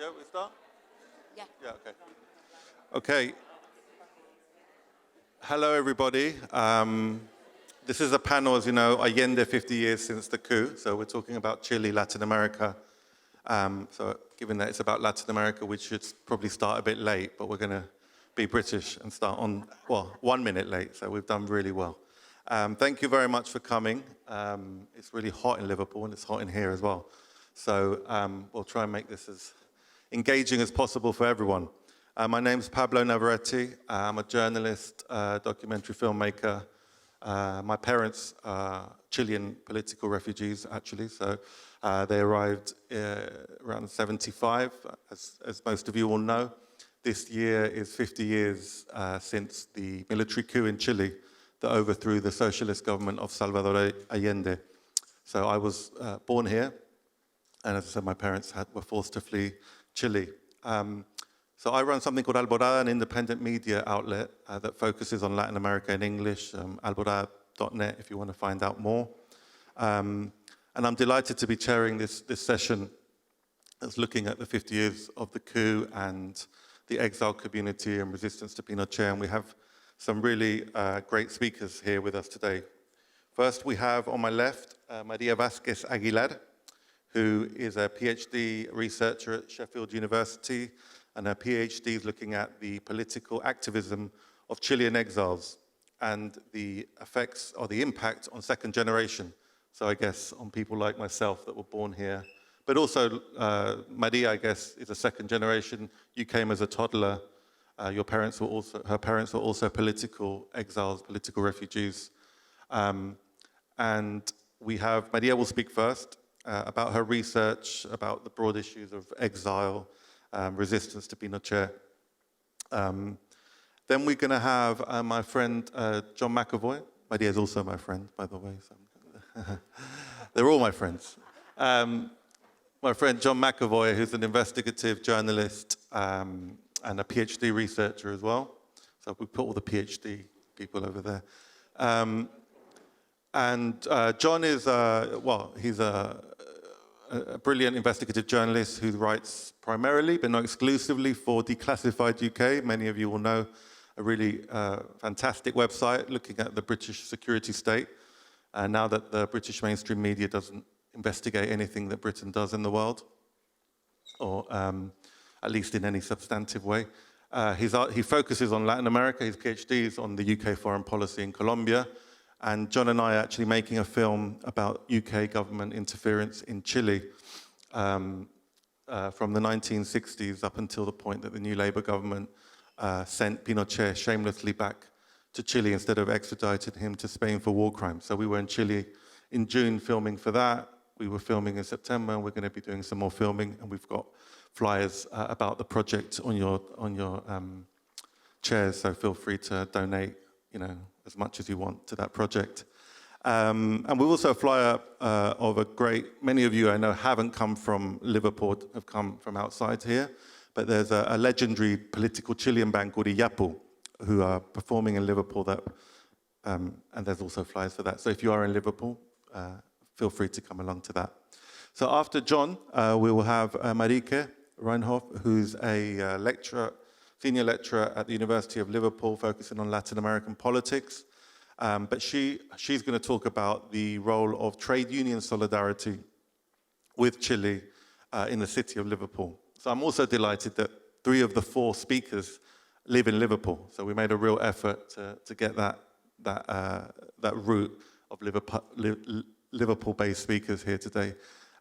Yeah, we start? Yeah. Yeah, okay. Okay. Hello, everybody. This is a panel, as you know, Allende 50 years since the coup. So we're talking about Chile, Latin America. So given that it's about Latin America, we should probably start a bit late, but we're going to be British and start on, well, 1 minute late. So we've done really well. Thank you very much for coming. It's really hot in Liverpool and it's hot in here as well. So we'll try and make this as engaging as possible for everyone. My name's Pablo Navarrete. I'm a journalist, documentary filmmaker. My parents are Chilean political refugees, actually. So they arrived around 75, as most of you all know. This year is 50 years since the military coup in Chile that overthrew the socialist government of Salvador Allende. So I was born here, and as I said, my parents were forced to flee Chile. So I run something called Alborada, an independent media outlet that focuses on Latin America in English, alborada.net if you want to find out more. And I'm delighted to be chairing this session that's looking at the 50 years of the coup and the exile community and resistance to Pinochet. And we have some really great speakers here with us today. First, we have on my left, Maria Vázquez Aguilar, who is a PhD researcher at Sheffield University, and her PhD is looking at the political activism of Chilean exiles and the effects or the impact on second generation. So I guess on people like myself that were born here. But also, Maria, I guess, is a second generation. You came as a toddler. Her parents were also political exiles, political refugees. And we have, Maria will speak first about her research, about the broad issues of exile, resistance to Pinochet. Then we're going to have my friend John McAvoy. Maria is also my friend, by the way. So they're all my friends. My friend John McAvoy, who's an investigative journalist and a PhD researcher as well. So we put all the PhD people over there. And John is, he's a brilliant investigative journalist who writes primarily, but not exclusively, for Declassified UK. Many of you will know a really fantastic website looking at the British security state. Now that the British mainstream media doesn't investigate anything that Britain does in the world, or at least in any substantive way. He focuses on Latin America. His PhD is on the UK foreign policy in Colombia. And John and I are actually making a film about UK government interference in Chile from the 1960s up until the point that the new Labour government sent Pinochet shamelessly back to Chile instead of extraditing him to Spain for war crimes. So we were in Chile in June filming for that. We were filming in September, and we're going to be doing some more filming. And we've got flyers about the project on your chairs, so feel free to donate, as much as you want to that project. And we've also a flyer of many of you I know haven't come from Liverpool, have come from outside here, but there's a legendary political Chilean band called Iyapu, who are performing in Liverpool, and there's also flyers for that. So if you are in Liverpool, feel free to come along to that. So after John, we will have Marieke Reinhoff, who's a senior lecturer at the University of Liverpool, focusing on Latin American politics. But she's going to talk about the role of trade union solidarity with Chile in the city of Liverpool. So I'm also delighted that 3 of the 4 speakers live in Liverpool. So we made a real effort to get that route of Liverpool-based speakers here today.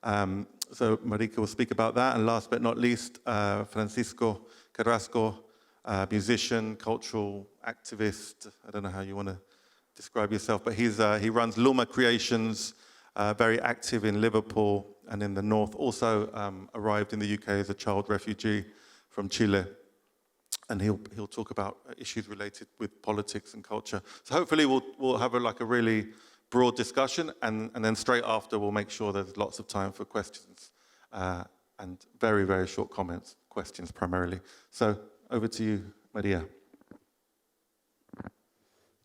So Marieke will speak about that. And last but not least, Francisco Carrasco, musician, cultural activist. I don't know how you want to describe yourself, but he runs Luma Creations, very active in Liverpool and in the north. Also arrived in the UK as a child refugee from Chile. And he'll talk about issues related with politics and culture. So hopefully we'll have a really broad discussion, and then straight after we'll make sure there's lots of time for questions and very, very short comments, questions primarily. So over to you, Maria.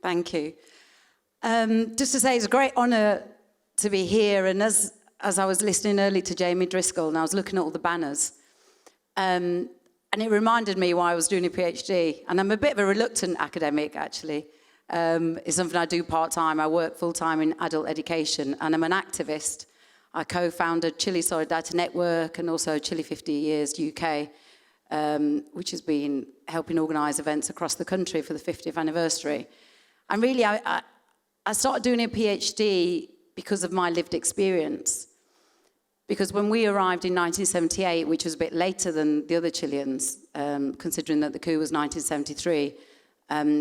Thank you. Just to say, it's a great honour to be here. And as I was listening early to Jamie Driscoll, and I was looking at all the banners, And it reminded me why I was doing a PhD. And I'm a bit of a reluctant academic, actually. It's something I do part-time. I work full-time in adult education, and I'm an activist. I co-founded Chile Solidarity Network and also Chile 50 Years UK, which has been helping organise events across the country for the 50th anniversary. And really, I started doing a PhD because of my lived experience. Because when we arrived in 1978, which was a bit later than the other Chileans, considering that the coup was 1973,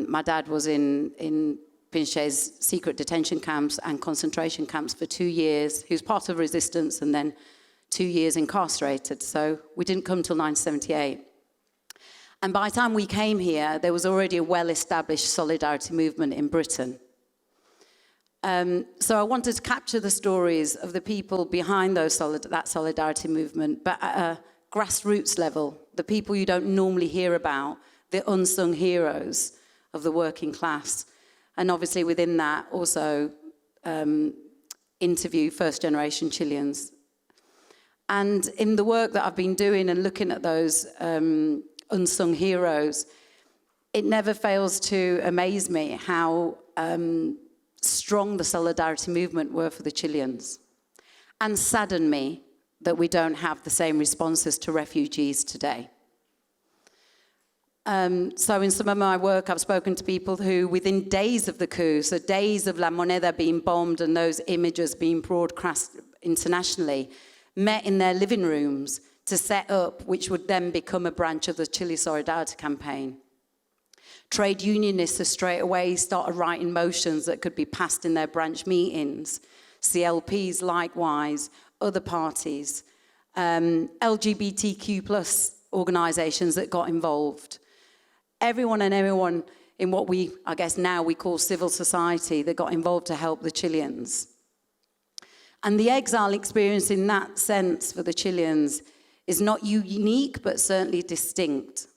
my dad was in Pinochet's secret detention camps and concentration camps for 2 years. He was part of resistance and then 2 years incarcerated. So we didn't come till 1978. And by the time we came here, there was already a well-established solidarity movement in Britain. So I wanted to capture the stories of the people behind that solidarity movement, but at a grassroots level, the people you don't normally hear about, the unsung heroes of the working class. And obviously within that, also interview first-generation Chileans. And in the work that I've been doing and looking at those unsung heroes, it never fails to amaze me how strong the solidarity movement were for the Chileans, and sadden me that we don't have the same responses to refugees today. So in some of my work, I've spoken to people who, within days of the coup, so days of La Moneda being bombed and those images being broadcast internationally, met in their living rooms to set up, which would then become a branch of the Chile Solidarity campaign. Trade unionists straight away started writing motions that could be passed in their branch meetings. CLPs likewise, other parties, LGBTQ plus organisations that got involved. Everyone and everyone in what I guess now we call civil society that got involved to help the Chileans. And the exile experience in that sense for the Chileans is not unique, but certainly distinct.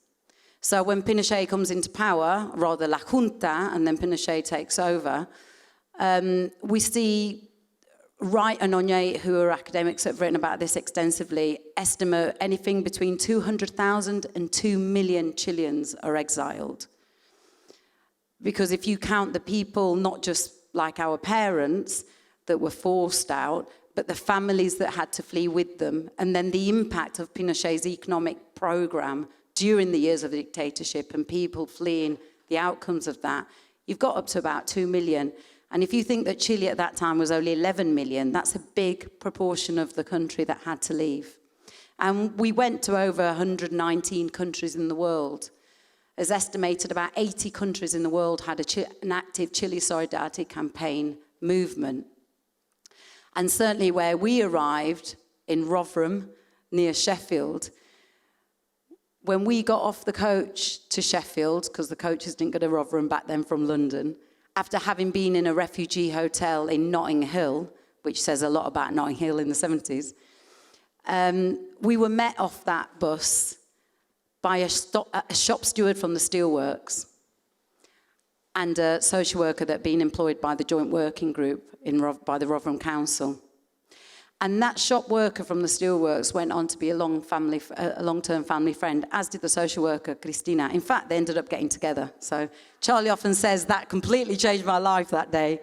So when Pinochet comes into power, rather La Junta, and then Pinochet takes over, we see Wright and Oñé, who are academics that have written about this extensively, estimate anything between 200,000 and 2 million Chileans are exiled. Because if you count the people, not just like our parents that were forced out, but the families that had to flee with them, and then the impact of Pinochet's economic program during the years of the dictatorship and people fleeing the outcomes of that, you've got up to about 2 million. And if you think that Chile at that time was only 11 million, that's a big proportion of the country that had to leave. And we went to over 119 countries in the world. As estimated, about 80 countries in the world had an active Chile Solidarity campaign movement. And certainly where we arrived, in Rotherham, near Sheffield, when we got off the coach to Sheffield, because the coaches didn't go to Rotherham back then from London, after having been in a refugee hotel in Notting Hill, which says a lot about Notting Hill in the 70s, we were met off that bus by a shop steward from the steelworks and a social worker that had been employed by the joint working group by the Rotherham Council. And that shop worker from the steelworks went on to be a long-term family friend, as did the social worker, Cristina. In fact, they ended up getting together. So Charlie often says that completely changed my life that day.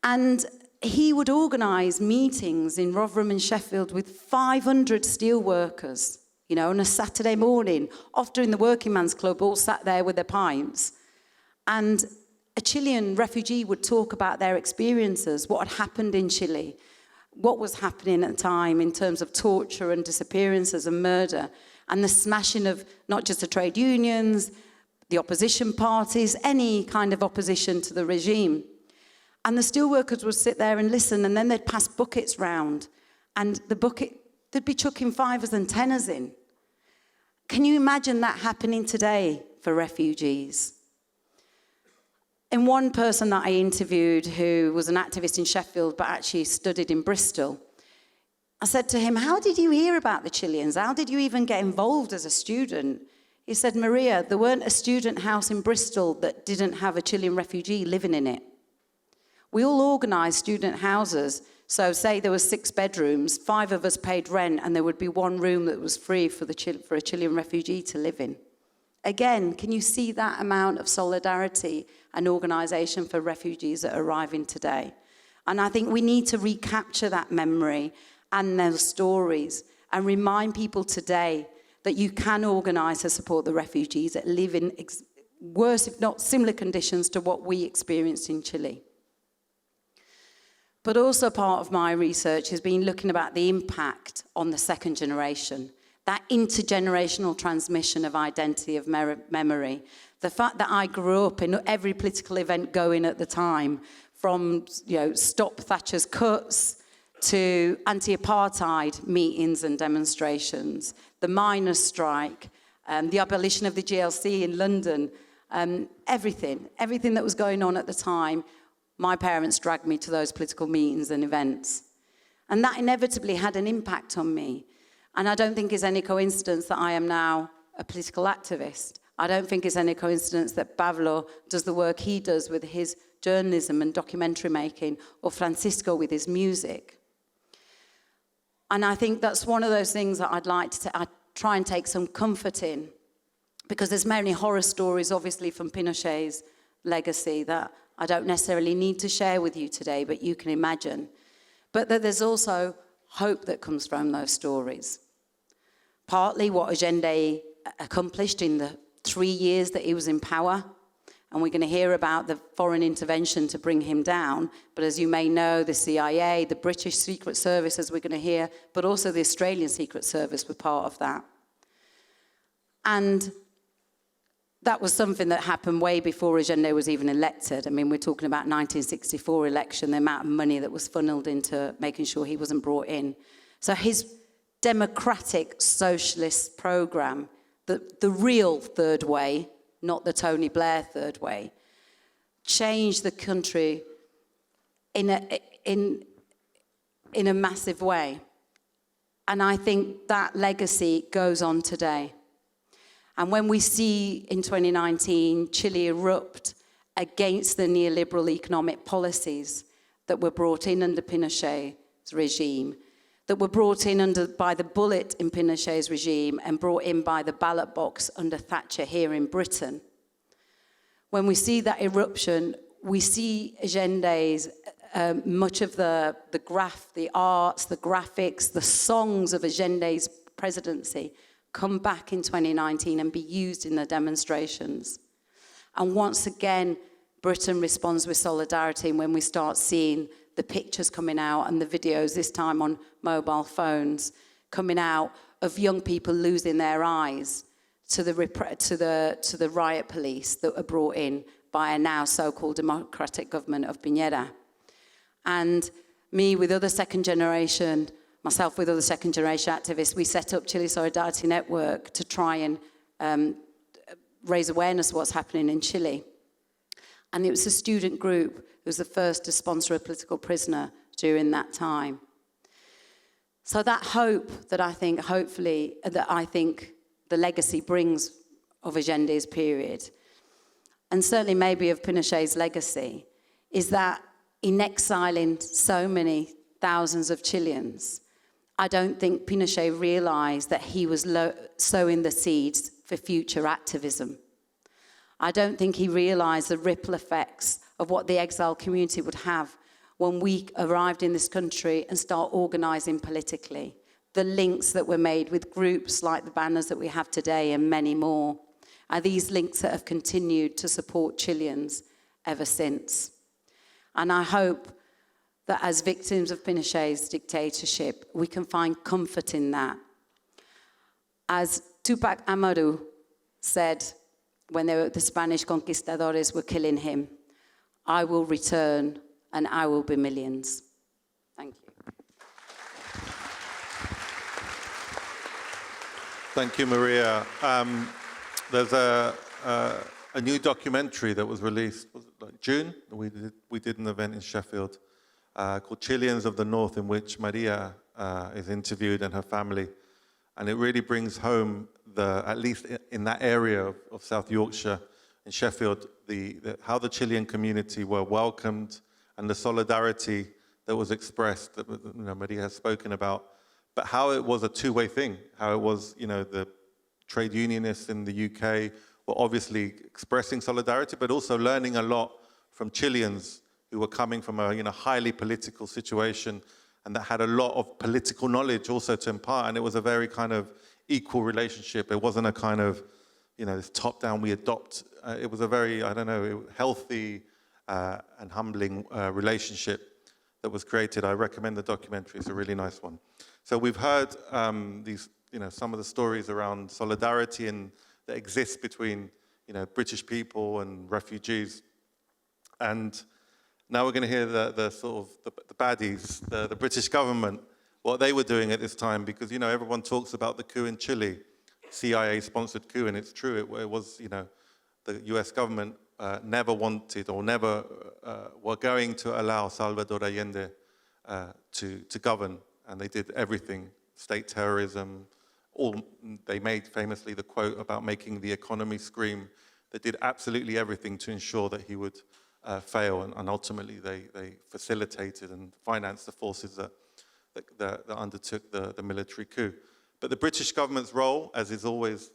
And he would organise meetings in Rotherham and Sheffield with 500 steelworkers, you know, on a Saturday morning, often in the Working Man's Club, all sat there with their pints. And a Chilean refugee would talk about their experiences, what had happened in Chile, what was happening at the time in terms of torture and disappearances and murder, and the smashing of not just the trade unions, the opposition parties, any kind of opposition to the regime. And the steelworkers would sit there and listen, and then they'd pass buckets round, and the bucket, they'd be chucking fivers and tenors in. Can you imagine that happening today for refugees? And one person that I interviewed who was an activist in Sheffield but actually studied in Bristol, I said to him, how did you hear about the Chileans? How did you even get involved as a student? He said, Maria, there weren't a student house in Bristol that didn't have a Chilean refugee living in it. We all organised student houses So say there were 6 bedrooms, 5 of us paid rent, and there would be 1 room that was free for a Chilean refugee to live in. Again, can you see that amount of solidarity and organisation for refugees that are arriving today? And I think we need to recapture that memory and those stories and remind people today that you can organise to support the refugees that live in worse, if not similar conditions to what we experienced in Chile. But also part of my research has been looking about the impact on the second generation, that intergenerational transmission of identity, of memory. The fact that I grew up in every political event going at the time, from Stop Thatcher's Cuts to anti-apartheid meetings and demonstrations, the miners' strike, the abolition of the GLC in London, everything that was going on at the time, my parents dragged me to those political meetings and events. And that inevitably had an impact on me. And I don't think it's any coincidence that I am now a political activist. I don't think it's any coincidence that Pablo does the work he does with his journalism and documentary making, or Francisco with his music. And I think that's one of those things that I try and take some comfort in, because there's many horror stories, obviously, from Pinochet's legacy that I don't necessarily need to share with you today, but you can imagine. But that there's also hope that comes from those stories. Partly what Allende accomplished in the 3 years that he was in power, and we're going to hear about the foreign intervention to bring him down. But as you may know, the CIA, the British Secret Service, as we're going to hear, but also the Australian Secret Service were part of that. And that was something that happened way before Allende was even elected. I mean, we're talking about 1964 election, the amount of money that was funneled into making sure he wasn't brought in. So his democratic socialist program, the real third way, not the Tony Blair third way, changed the country in a massive way. And I think that legacy goes on today. And when we see in 2019 Chile erupt against the neoliberal economic policies that were brought in under Pinochet's regime, that were brought in by the bullet in Pinochet's regime and brought in by the ballot box under Thatcher here in Britain. When we see that eruption, we see Allende's, much of the arts, the graphics, the songs of Allende's presidency come back in 2019 and be used in the demonstrations. And once again, Britain responds with solidarity when we start seeing the pictures coming out and the videos, this time on mobile phones, coming out of young people losing their eyes to the riot police that were brought in by a now so-called democratic government of Piñera. And me with other second generation activists, we set up Chile Solidarity Network to try and raise awareness of what's happening in Chile. And it was a student group who was the first to sponsor a political prisoner during that time. So that hope that I think, the legacy brings of Allende's period, and certainly maybe of Pinochet's legacy, is that in exiling so many thousands of Chileans, I don't think Pinochet realized that he was sowing the seeds for future activism. I don't think he realized the ripple effects of what the exile community would have when we arrived in this country and start organizing politically. The links that were made with groups like the banners that we have today and many more are these links that have continued to support Chileans ever since. And I hope that as victims of Pinochet's dictatorship, we can find comfort in that. As Tupac Amaru said when the Spanish conquistadores were killing him, I will return and I will be millions. Thank you. Thank you, Maria. There's a new documentary that was released, was it like June? We did an event in Sheffield called Chileans of the North, in which Maria is interviewed and her family. And it really brings home, at least in that area of South Yorkshire, in Sheffield, how the Chilean community were welcomed and the solidarity that was expressed, that Maria has spoken about, but how it was a two-way thing, how it was, the trade unionists in the UK were obviously expressing solidarity, but also learning a lot from Chileans who were coming from a highly political situation and that had a lot of political knowledge also to impart. And it was a very kind of equal relationship. It wasn't a kind of, this top-down we adopt. It was a very, healthy and humbling relationship that was created. I recommend the documentary. It's a really nice one. So we've heard these, some of the stories around solidarity that exists between, British people and refugees. And now we're going to hear the sort of the baddies, the British government, what they were doing at this time, because, everyone talks about the coup in Chile, CIA-sponsored coup, and it's true. It was, the US government never wanted or never were going to allow Salvador Allende to govern, and they did everything, state terrorism. They made famously the quote about making the economy scream. They did absolutely everything to ensure that he would fail, and ultimately they facilitated and financed the forces that undertook the military coup. But the British government's role, as is always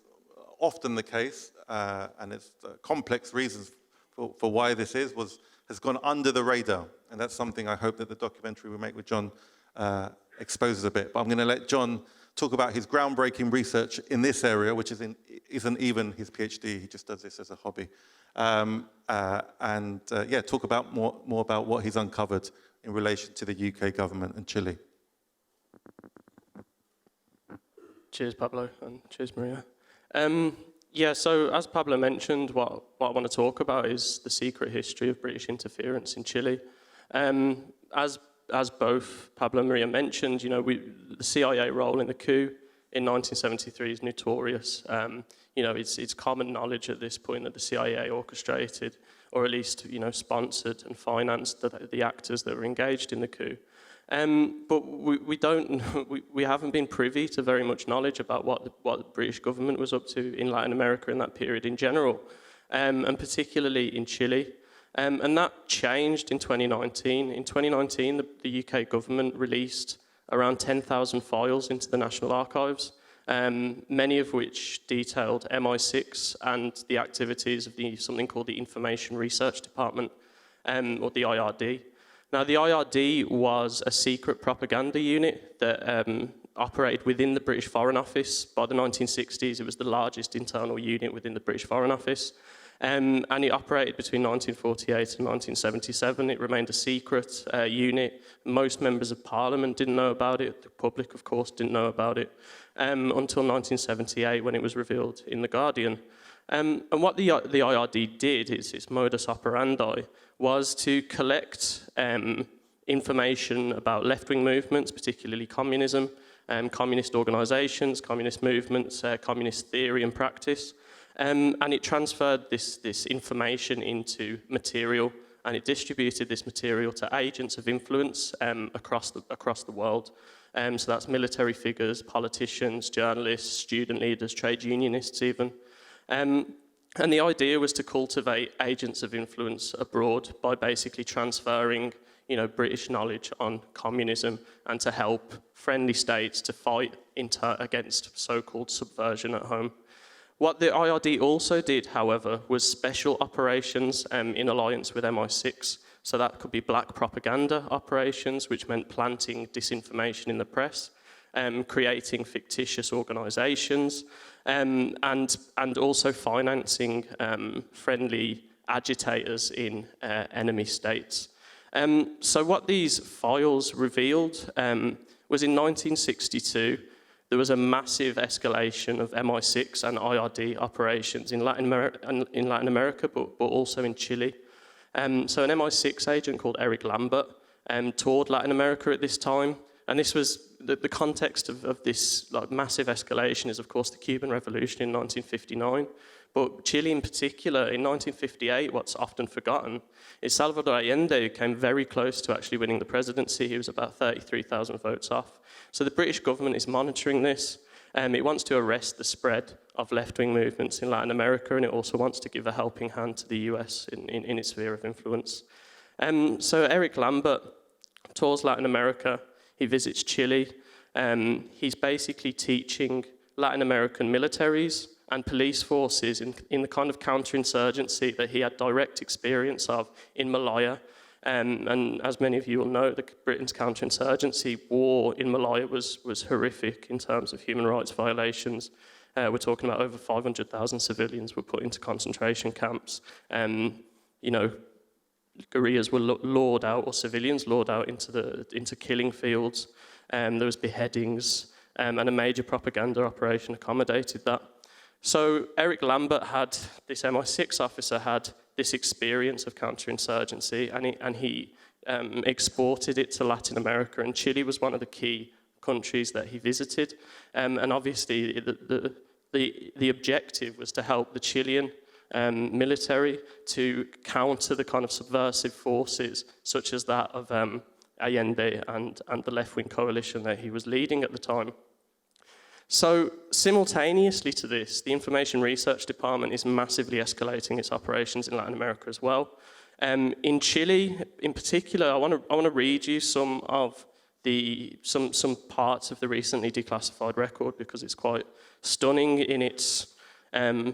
often the case, and it's complex reasons for why this has gone under the radar. And that's something I hope that the documentary we make with John exposes a bit. But I'm going to let John talk about his groundbreaking research in this area, which isn't even his PhD. He just does this as a hobby. Talk about more about what he's uncovered in relation to the UK government and Chile. Cheers, Pablo, and cheers, Maria. So as Pablo mentioned, what I want to talk about is the secret history of British interference in Chile. As both Pablo and Maria mentioned, the CIA role in the coup in 1973 is notorious. It's common knowledge at this point that the CIA orchestrated, or at least sponsored and financed the actors that were engaged in the coup. But we haven't been privy to very much knowledge about what the British government was up to in Latin America in that period in general, and particularly in Chile. And that changed in 2019. In 2019, the UK government released around 10,000 files into the National Archives, many of which detailed MI6 and the activities of something called the Information Research Department, or the IRD. Now, the IRD was a secret propaganda unit that operated within the British Foreign Office. By the 1960s, it was the largest internal unit within the British Foreign Office. And it operated between 1948 and 1977. It remained a secret unit. Most members of Parliament didn't know about it. The public, of course, didn't know about it until 1978, when it was revealed in The Guardian. And what the IRD did, its modus operandi, was to collect information about left-wing movements, particularly communism, communist organisations, communist movements, communist theory and practice. And it transferred this information into material, and it distributed this material to agents of influence across the world. So that's military figures, politicians, journalists, student leaders, trade unionists even. And the idea was to cultivate agents of influence abroad by basically transferring, British knowledge on communism, and to help friendly states to fight against so-called subversion at home. What the IRD also did, however, was special operations in alliance with MI6. So that could be black propaganda operations, which meant planting disinformation in the press, creating fictitious organisations, and also financing friendly agitators in enemy states. So what these files revealed was in 1962, there was a massive escalation of MI6 and IRD operations in Latin America, but also in Chile. So an MI6 agent called Eric Lambert toured Latin America at this time. And this was the context of this massive escalation is, of course, the Cuban Revolution in 1959. But Chile in particular, in 1958, what's often forgotten, is Salvador Allende, who came very close to actually winning the presidency. He was about 33,000 votes off. So the British government is monitoring this. It wants to arrest the spread of left-wing movements in Latin America, and it also wants to give a helping hand to the US in its sphere of influence. So Eric Lambert tours Latin America, he visits Chile. He's basically teaching Latin American militaries and police forces in the kind of counterinsurgency that he had direct experience of in Malaya. And as many of you will know, Britain's counterinsurgency war in Malaya was horrific in terms of human rights violations. We're talking about over 500,000 civilians were put into concentration camps. Guerrillas were lured out, or civilians lured out into killing fields. There was beheadings, and a major propaganda operation accommodated that. So Eric Lambert this MI6 officer had this experience of counterinsurgency, and he exported it to Latin America, and Chile was one of the key countries that he visited. And obviously the objective was to help the Chilean military to counter the kind of subversive forces such as that of Allende and the left-wing coalition that he was leading at the time. So simultaneously to this, the Information Research Department is massively escalating its operations in Latin America as well. In Chile, in particular, I want to read you some parts of the recently declassified record, because it's quite stunning in its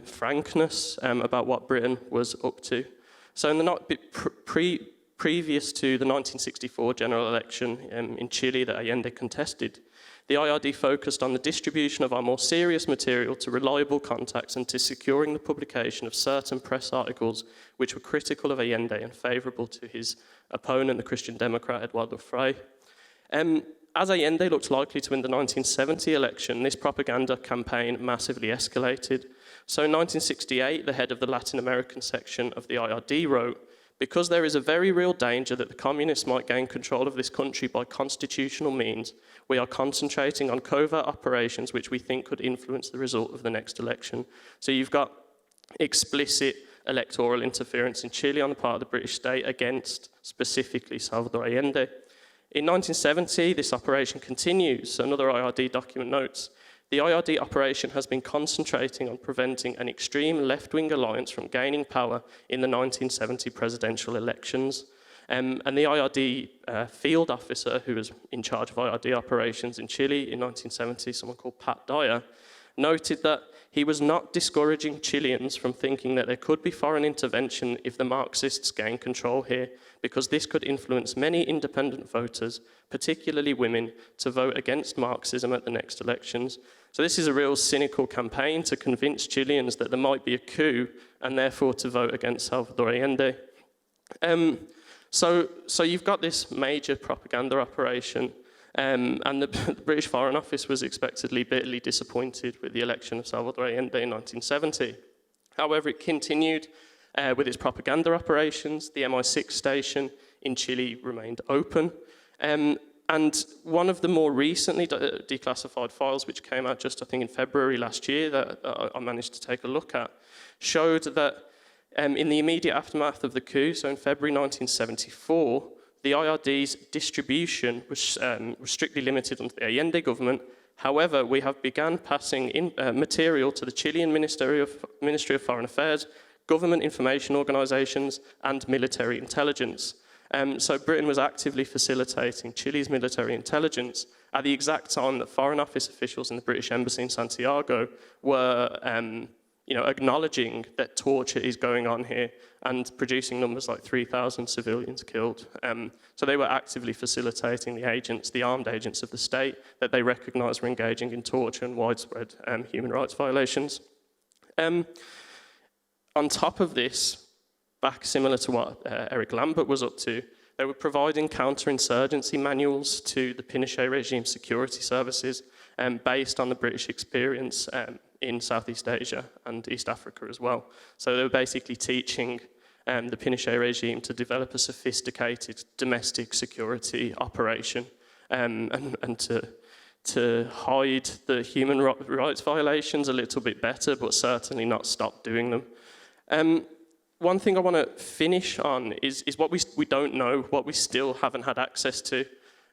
frankness about what Britain was up to. So in the previous to the 1964 general election in Chile that Allende contested, the IRD focused on the distribution of our more serious material to reliable contacts and to securing the publication of certain press articles which were critical of Allende and favourable to his opponent, the Christian Democrat Eduardo Frei. As Allende looked likely to win the 1970 election, this propaganda campaign massively escalated. So in 1968, the head of the Latin American section of the IRD wrote, "Because there is a very real danger that the communists might gain control of this country by constitutional means, we are concentrating on covert operations which we think could influence the result of the next election." So you've got explicit electoral interference in Chile on the part of the British state against specifically Salvador Allende. In 1970, this operation continues. Another IRD document notes, "The IRD operation has been concentrating on preventing an extreme left-wing alliance from gaining power in the 1970 presidential elections." And the IRD field officer who was in charge of IRD operations in Chile in 1970, someone called Pat Dyer, noted that he was not discouraging Chileans from thinking that there could be foreign intervention if the Marxists gain control here, because this could influence many independent voters, particularly women, to vote against Marxism at the next elections. So this is a real cynical campaign to convince Chileans that there might be a coup and therefore to vote against Salvador Allende. So you've got this major propaganda operation, and the British Foreign Office was expectedly bitterly disappointed with the election of Salvador Allende in 1970. However, it continued with its propaganda operations. The MI6 station in Chile remained open. And one of the more recently declassified files, which came out just, I think, in February last year, that I managed to take a look at, showed that in the immediate aftermath of the coup, so in February 1974, the IRD's distribution was strictly limited under the Allende government. However, we have begun passing in material to the Chilean Ministry of Foreign Affairs, government information organisations, and military intelligence. So Britain was actively facilitating Chile's military intelligence at the exact time that Foreign Office officials in the British Embassy in Santiago were acknowledging that torture is going on here and producing numbers like 3,000 civilians killed. So they were actively facilitating the agents, the armed agents of the state, that they recognised were engaging in torture and widespread human rights violations. On top of this, back similar to what Eric Lambert was up to, they were providing counterinsurgency manuals to the Pinochet regime security services based on the British experience in Southeast Asia and East Africa as well. So they were basically teaching the Pinochet regime to develop a sophisticated domestic security operation and to hide the human rights violations a little bit better, but certainly not stop doing them. One thing I want to finish on is what we don't know, what we still haven't had access to.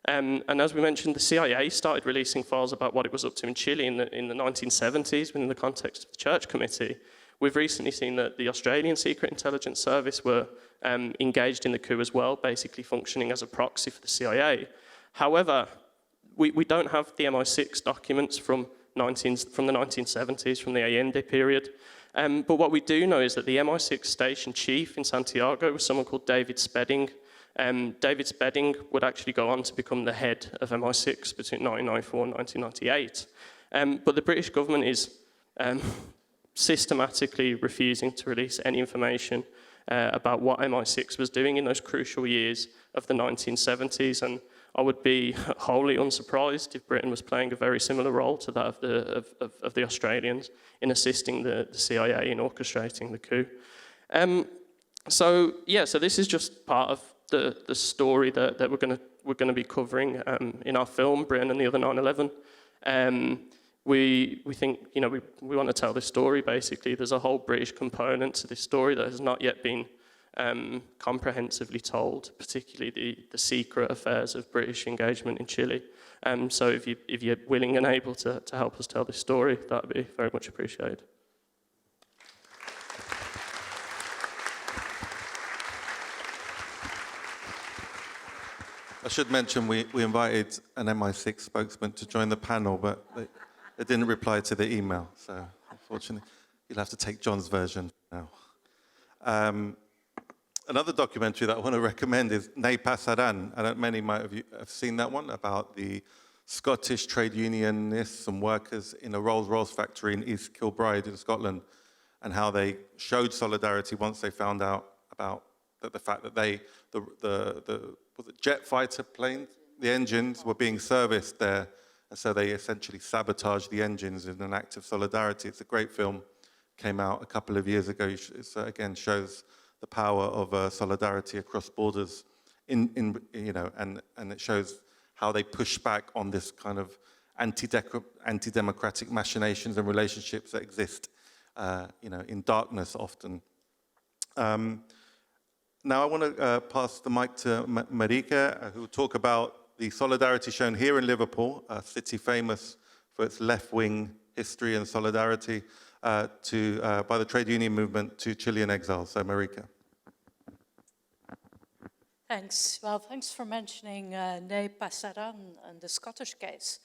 And as we mentioned, the CIA started releasing files about what it was up to in Chile in the 1970s within the context of the Church Committee. We've recently seen that the Australian Secret Intelligence Service were engaged in the coup as well, basically functioning as a proxy for the CIA. However, we don't have the MI6 documents from the 1970s, from the Allende period. But what we do know is that the MI6 station chief in Santiago was someone called David Spedding. David Spedding would actually go on to become the head of MI6 between 1994 and 1998. But the British government is systematically refusing to release any information about what MI6 was doing in those crucial years of the 1970s, and I would be wholly unsurprised if Britain was playing a very similar role to that of the Australians in assisting the CIA in orchestrating the coup. So this is just part of the story that we're gonna be covering in our film, Britain and the Other 9/11. We think, we want to tell this story, basically. There's a whole British component to this story that has not yet been comprehensively told, particularly the secret affairs of British engagement in Chile. So if you're willing and able to help us tell this story, that would be very much appreciated. I should mention we invited an MI6 spokesman to join the panel, but they didn't reply to the email, so unfortunately you'll have to take John's version now. Another documentary that I want to recommend is Ne Passaran. I know many might have seen that one, about the Scottish trade unionists and workers in a Rolls-Royce factory in East Kilbride in Scotland, and how they showed solidarity once they found out about the fact that the jet fighter planes, the engines were being serviced there, and so they essentially sabotaged the engines in an act of solidarity. It's a great film, came out a couple of years ago. It again shows the power of solidarity across borders, and it shows how they push back on this kind of anti-democratic machinations and relationships that exist, in darkness often. Now I want to pass the mic to Marika, who will talk about the solidarity shown here in Liverpool, a city famous for its left-wing history and solidarity, by the trade union movement to Chilean exiles. So Marika. Thanks. Well, thanks for mentioning Ne Passaran and the Scottish case,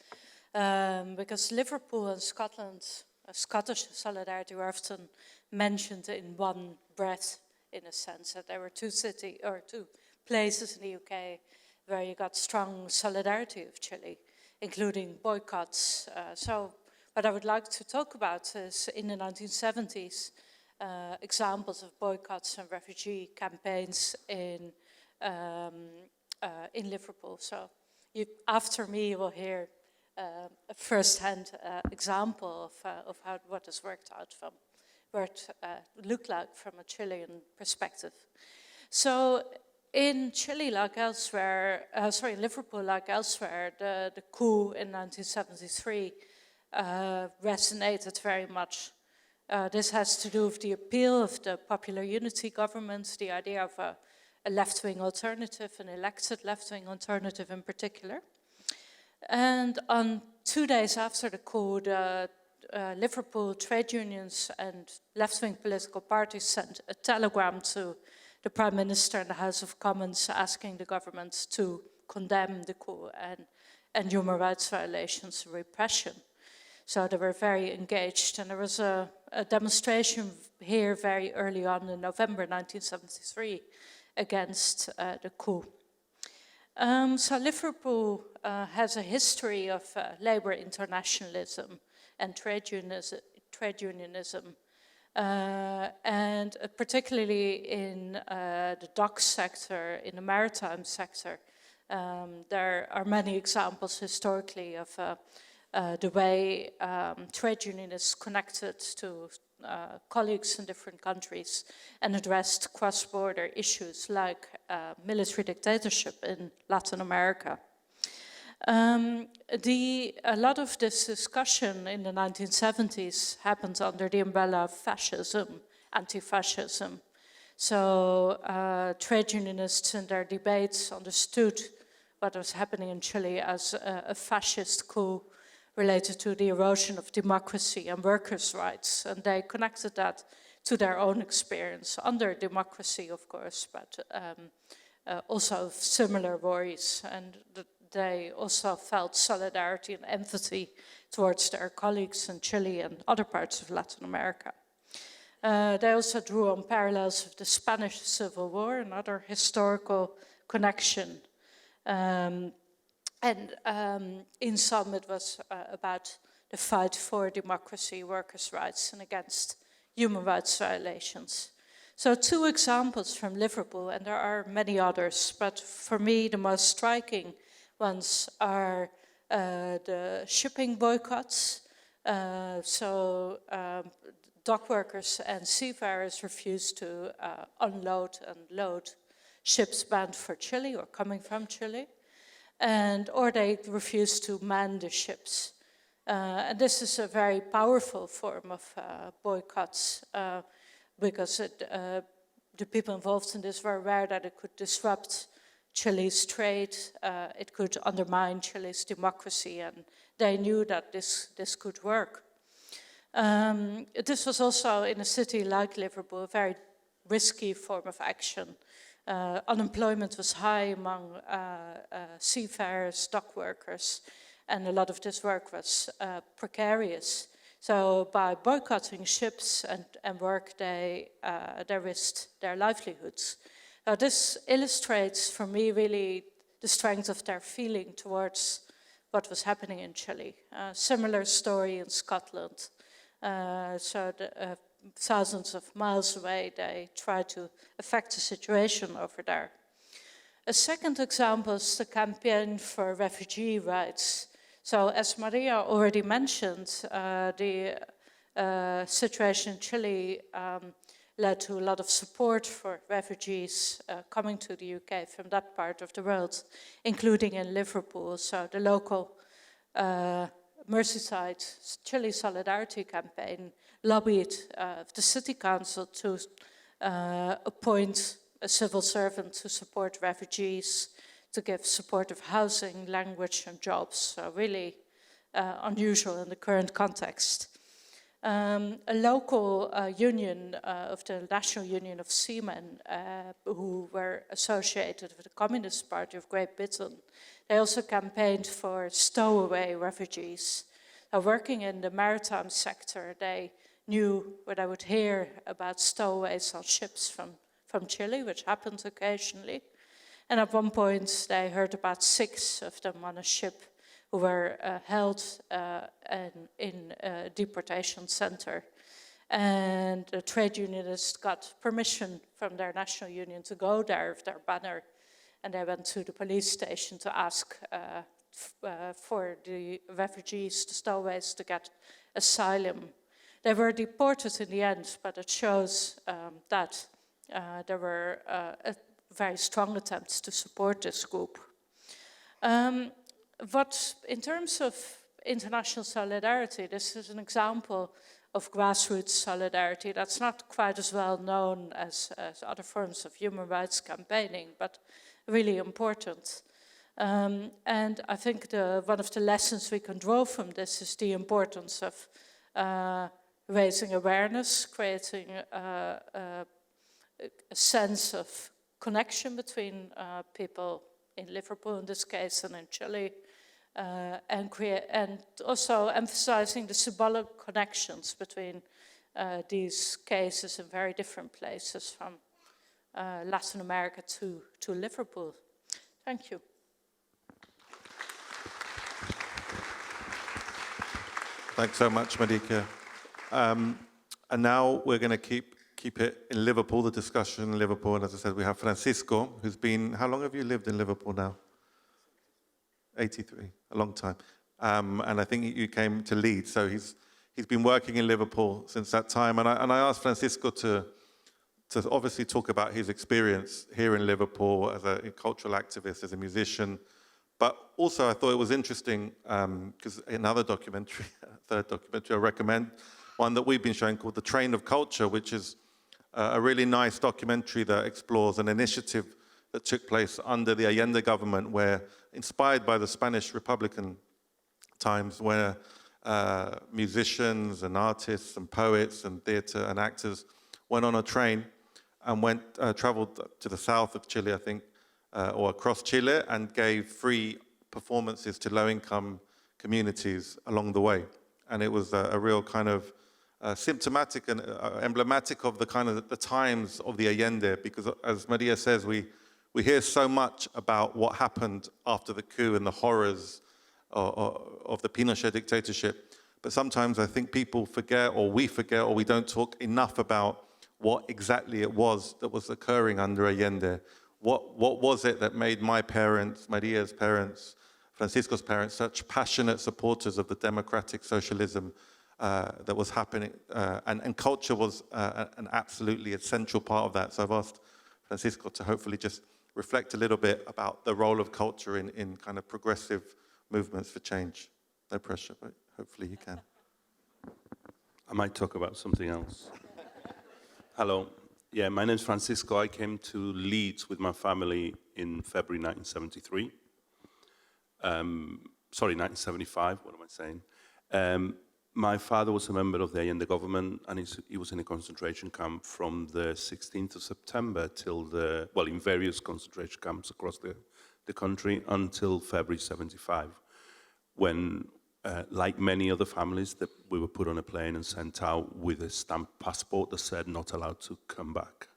because Liverpool and Scotland, Scottish solidarity, were often mentioned in one breath, in a sense, that there were two places in the UK where you got strong solidarity with Chile, including boycotts. So what I would like to talk about is, in the 1970s, examples of boycotts and refugee campaigns in Liverpool. So after me, you will hear a first-hand example of what has worked out from what it looked like from a Chilean perspective. So in Chile, like elsewhere, in Liverpool, like elsewhere, the coup in 1973 resonated very much. This has to do with the appeal of the Popular Unity government, the idea of a left-wing alternative, an elected left-wing alternative in particular. And on 2 days after the coup, the Liverpool trade unions and left-wing political parties sent a telegram to the Prime Minister and the House of Commons asking the government to condemn the coup and human rights violations and repression. So they were very engaged, and there was a demonstration here very early on in November 1973 against the coup. So Liverpool has a history of labour internationalism and trade unionism, and particularly in the dock sector, in the maritime sector. There are many examples historically of the way trade unionists connected to colleagues in different countries and addressed cross-border issues like military dictatorship in Latin America. A lot of this discussion in the 1970s happened under the umbrella of fascism, anti-fascism. So trade unionists in their debates understood what was happening in Chile as a fascist coup related to the erosion of democracy and workers' rights. And they connected that to their own experience under democracy, of course, but also similar worries. And they also felt solidarity and empathy towards their colleagues in Chile and other parts of Latin America. They also drew on parallels of the Spanish Civil War, another historical connection. In sum, it was about the fight for democracy, workers' rights, and against human rights violations. So 2 examples from Liverpool, and there are many others, but for me the most striking ones are the shipping boycotts. Dock workers and seafarers refused to unload and load ships bound for Chile or coming from Chile, or they refused to man the ships. And this is a very powerful form of boycotts because the people involved in this were aware that it could disrupt Chile's trade, it could undermine Chile's democracy, and they knew that this could work. This was also, in a city like Liverpool, a very risky form of action. Unemployment was high among seafarers, dock workers, and a lot of this work was precarious. So by boycotting ships and work, they risked their livelihoods. This illustrates, for me, really the strength of their feeling towards what was happening in Chile. Similar story in Scotland. Thousands of miles away, they tried to affect the situation over there. A second example is the campaign for refugee rights. So as Maria already mentioned, the situation in Chile led to a lot of support for refugees coming to the UK from that part of the world, including in Liverpool. So the local Merseyside Chile Solidarity campaign lobbied the city council to appoint a civil servant to support refugees, to give supportive housing, language and jobs. So really unusual in the current context. A local union of the National Union of Seamen who were associated with the Communist Party of Great Britain, they also campaigned for stowaway refugees. Working in the maritime sector, they knew what I would hear about stowaways on ships from Chile, which happened occasionally. And at one point, they heard about 6 of them on a ship who were held in a deportation center. And the trade unionists got permission from their national union to go there with their banner. And they went to the police station to ask for the refugees, the stowaways, to get asylum. They were deported in the end, but it shows that there were very strong attempts to support this group. But in terms of international solidarity, this is an example of grassroots solidarity that's not quite as well known as other forms of human rights campaigning, but really important. And I think one of the lessons we can draw from this is the importance of raising awareness, creating a sense of connection between people in Liverpool in this case and in Chile, and also emphasizing the symbolic connections between these cases in very different places from Latin America to Liverpool. Thank you. Thanks so much, Marika. And now we're going to keep it in Liverpool, the discussion in Liverpool. And as I said, we have Francisco, who's been, how long have you lived in Liverpool now? 83, a long time. And I think you came to Leeds, so he's been working in Liverpool since that time. And I asked Francisco to obviously talk about his experience here in Liverpool as a cultural activist, as a musician. But also I thought it was interesting, because another documentary, third documentary I recommend, one that we've been showing called The Train of Culture, which is a really nice documentary that explores an initiative that took place under the Allende government, where, inspired by the Spanish Republican times, where musicians and artists and poets and theatre and actors went on a train and traveled to the south of Chile, I think, or across Chile, and gave free performances to low-income communities along the way. And it was a real kind of symptomatic and emblematic of the kind of the times of the Allende, because as Maria says, we hear so much about what happened after the coup and the horrors of the Pinochet dictatorship. But sometimes I think people forget, or we don't talk enough about what exactly it was that was occurring under Allende. What was it that made my parents, Maria's parents, Francisco's parents, such passionate supporters of the democratic socialism that was happening? And culture was an absolutely essential part of that. So I've asked Francisco to hopefully just reflect a little bit about the role of culture in kind of progressive movements for change. No pressure, but hopefully you can. I might talk about something else. Hello. Yeah, my name is Francisco. I came to Leeds with my family in February 1973. 1975, what am I saying? My father was a member of the Allende government, and he was in a concentration camp from the 16th of September till in various concentration camps across the country until February 75, when, like many other families, that we were put on a plane and sent out with a stamped passport that said not allowed to come back.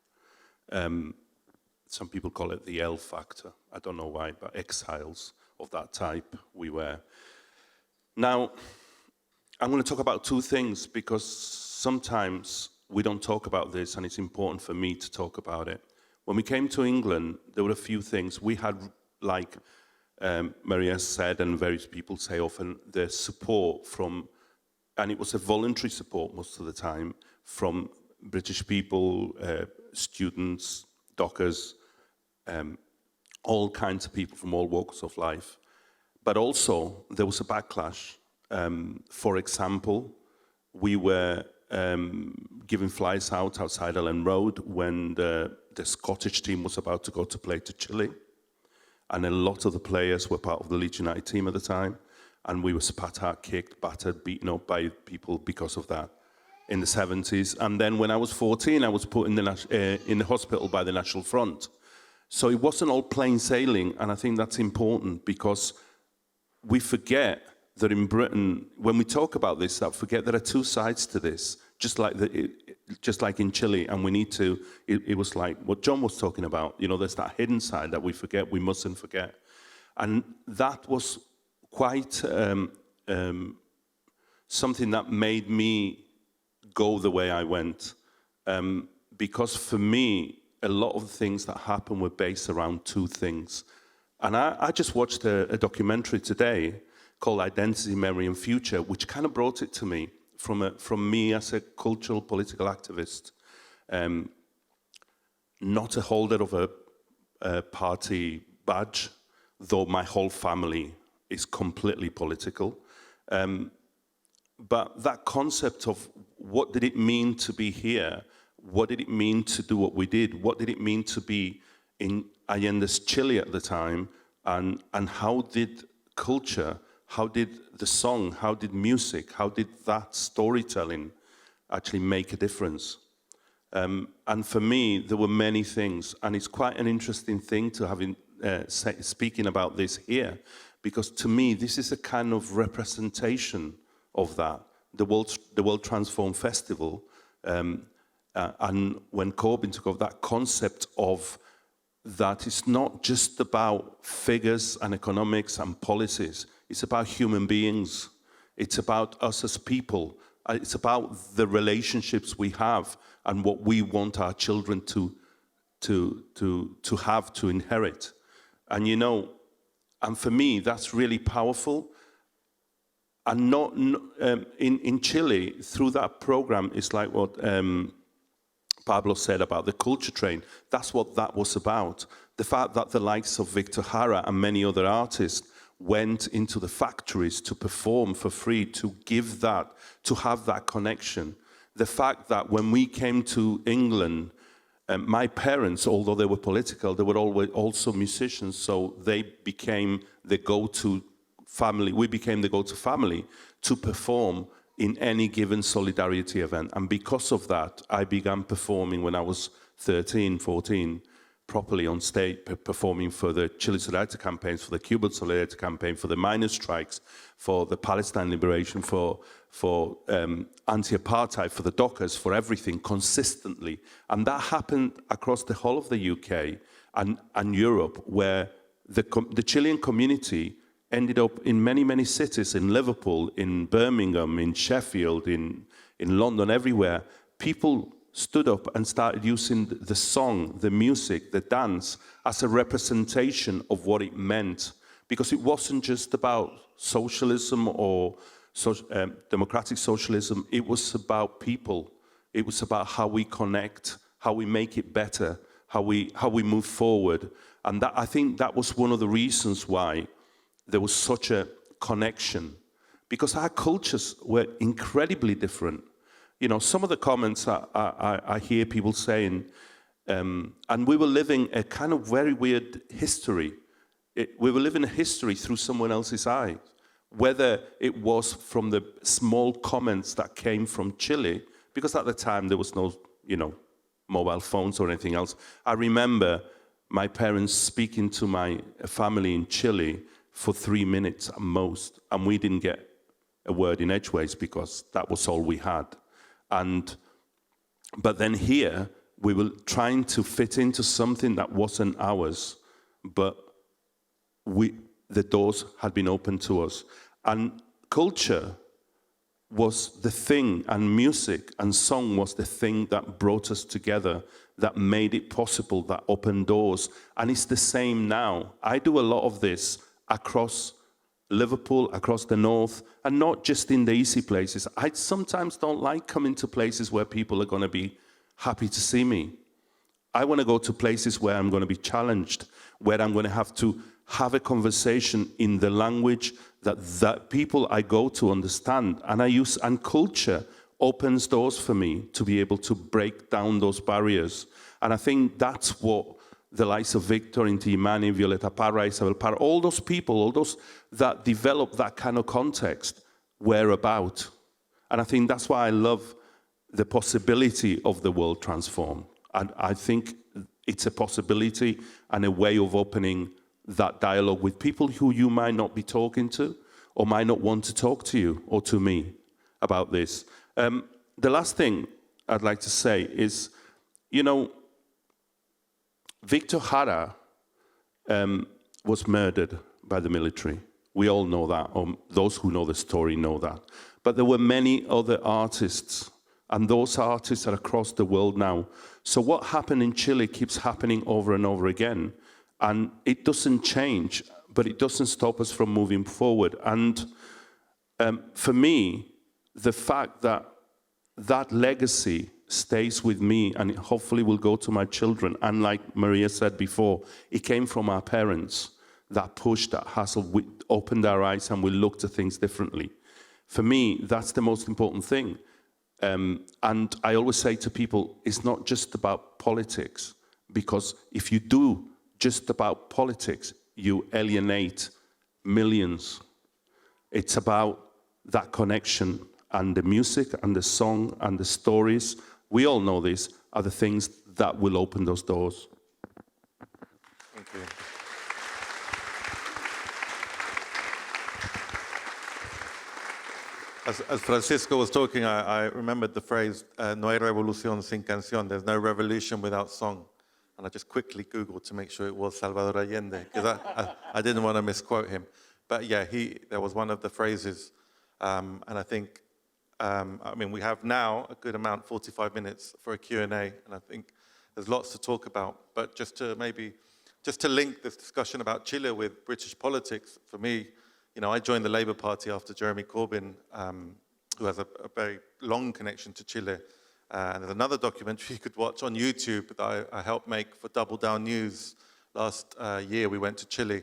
Some people call it the L factor. I don't know why, but exiles of that type we were. Now, I'm going to talk about two things because sometimes we don't talk about this, and it's important for me to talk about it. When we came to England, there were a few things. We had, like Maria said, and various people say often, the support from, and it was a voluntary support most of the time, from British people, students, dockers, all kinds of people from all walks of life. But also, there was a backlash. For example, we were giving flights out outside Ellen Road when the Scottish team was about to go to play to Chile. And a lot of the players were part of the Leeds United team at the time. And we were spat at, kicked, battered, beaten up by people because of that in the 70s. And then when I was 14, I was put in the hospital by the National Front. So it wasn't all plain sailing. And I think that's important because we forget that in Britain, when we talk about this, I forget there are two sides to this, just like in Chile, and we need to, it was like what John was talking about, there's that hidden side that we forget, we mustn't forget. And that was quite something that made me go the way I went. Because for me, a lot of the things that happened were based around two things. And I just watched a documentary today called Identity, Memory and Future, which kind of brought it to me from me as a cultural political activist, not a holder of a party badge, though my whole family is completely political. But that concept of what did it mean to be here? What did it mean to do what we did? What did it mean to be in Allende's Chile at the time? And how did culture, how did the song, how did music, how did that storytelling actually make a difference? And for me, there were many things, and it's quite an interesting thing to have speaking about this here, because to me, this is a kind of representation of that, the World Transform Festival, and when Corbyn took off that concept of that it's not just about figures and economics and policies, it's about human beings, it's about us as people, it's about the relationships we have and what we want our children to have, to inherit. And and for me, that's really powerful. And not in Chile, through that program, it's like what Pablo said about the culture train. That's what that was about. The fact that the likes of Victor Jara and many other artists went into the factories to perform for free, to give that, to have that connection. The fact that when we came to England, my parents, although they were political, they were always also musicians, so they became the go-to family. We became the go-to family to perform in any given solidarity event. And because of that, I began performing when I was 13, 14, properly on stage, performing for the Chile Solidarity campaigns, for the Cuban Solidarity campaign, for the miners' strikes, for the Palestine liberation, for anti-apartheid, for the dockers, for everything, consistently. And that happened across the whole of the UK and Europe, where the Chilean community ended up in many, many cities, in Liverpool, in Birmingham, in Sheffield, in London, everywhere. People stood up and started using the song, the music, the dance as a representation of what it meant. Because it wasn't just about socialism or democratic socialism, it was about people. It was about how we connect, how we make it better, how we move forward. And that, I think that was one of the reasons why there was such a connection, because our cultures were incredibly different. You know, some of the comments I hear people saying, and we were living a kind of very weird history. We were living a history through someone else's eyes, whether it was from the small comments that came from Chile, because at the time there was no, you know, mobile phones or anything else. I remember my parents speaking to my family in Chile for 3 minutes at most, and we didn't get a word in edgeways because that was all we had. But then here, we were trying to fit into something that wasn't ours, but the doors had been opened to us. And culture was the thing, and music and song was the thing that brought us together, that made it possible, that opened doors. And it's the same now. I do a lot of this across Liverpool, across the north, and not just in the easy places. I sometimes don't like coming to places where people are going to be happy to see me. I want to go to places where I'm going to be challenged, where I'm going to have a conversation in the language that people I go to understand. And culture opens doors for me to be able to break down those barriers. And I think that's what the likes of Victor, Inti Imani, Violeta Parra, Isabel Parra, all those people, all those that develop that kind of context were about. And I think that's why I love the possibility of the world transformed. And I think it's a possibility and a way of opening that dialogue with people who you might not be talking to or might not want to talk to you or to me about this. The last thing I'd like to say is, you know, Victor Jara was murdered by the military. We all know that, or those who know the story know that. But there were many other artists, and those artists are across the world now. So what happened in Chile keeps happening over and over again, and it doesn't change, but it doesn't stop us from moving forward. And for me, the fact that that legacy stays with me and it hopefully will go to my children. And like Maria said before, it came from our parents. That push, that hustle, we opened our eyes and we looked at things differently. For me, that's the most important thing. And I always say to people, it's not just about politics, because if you do just about politics, you alienate millions. It's about that connection, and the music and the song and the stories, we all know this, are the things that will open those doors. Thank you. As Francisco was talking, I remembered the phrase, no hay revolución sin canción, there's no revolution without song. And I just quickly Googled to make sure it was Salvador Allende, because I didn't want to misquote him. But yeah, there was one of the phrases, and I think, I mean, we have now a good amount, 45 minutes for a Q&A, and I think there's lots to talk about. But just to link this discussion about Chile with British politics, for me, you know, I joined the Labour Party after Jeremy Corbyn, who has a very long connection to Chile. And there's another documentary you could watch on YouTube that I helped make for Double Down News. Last year, we went to Chile,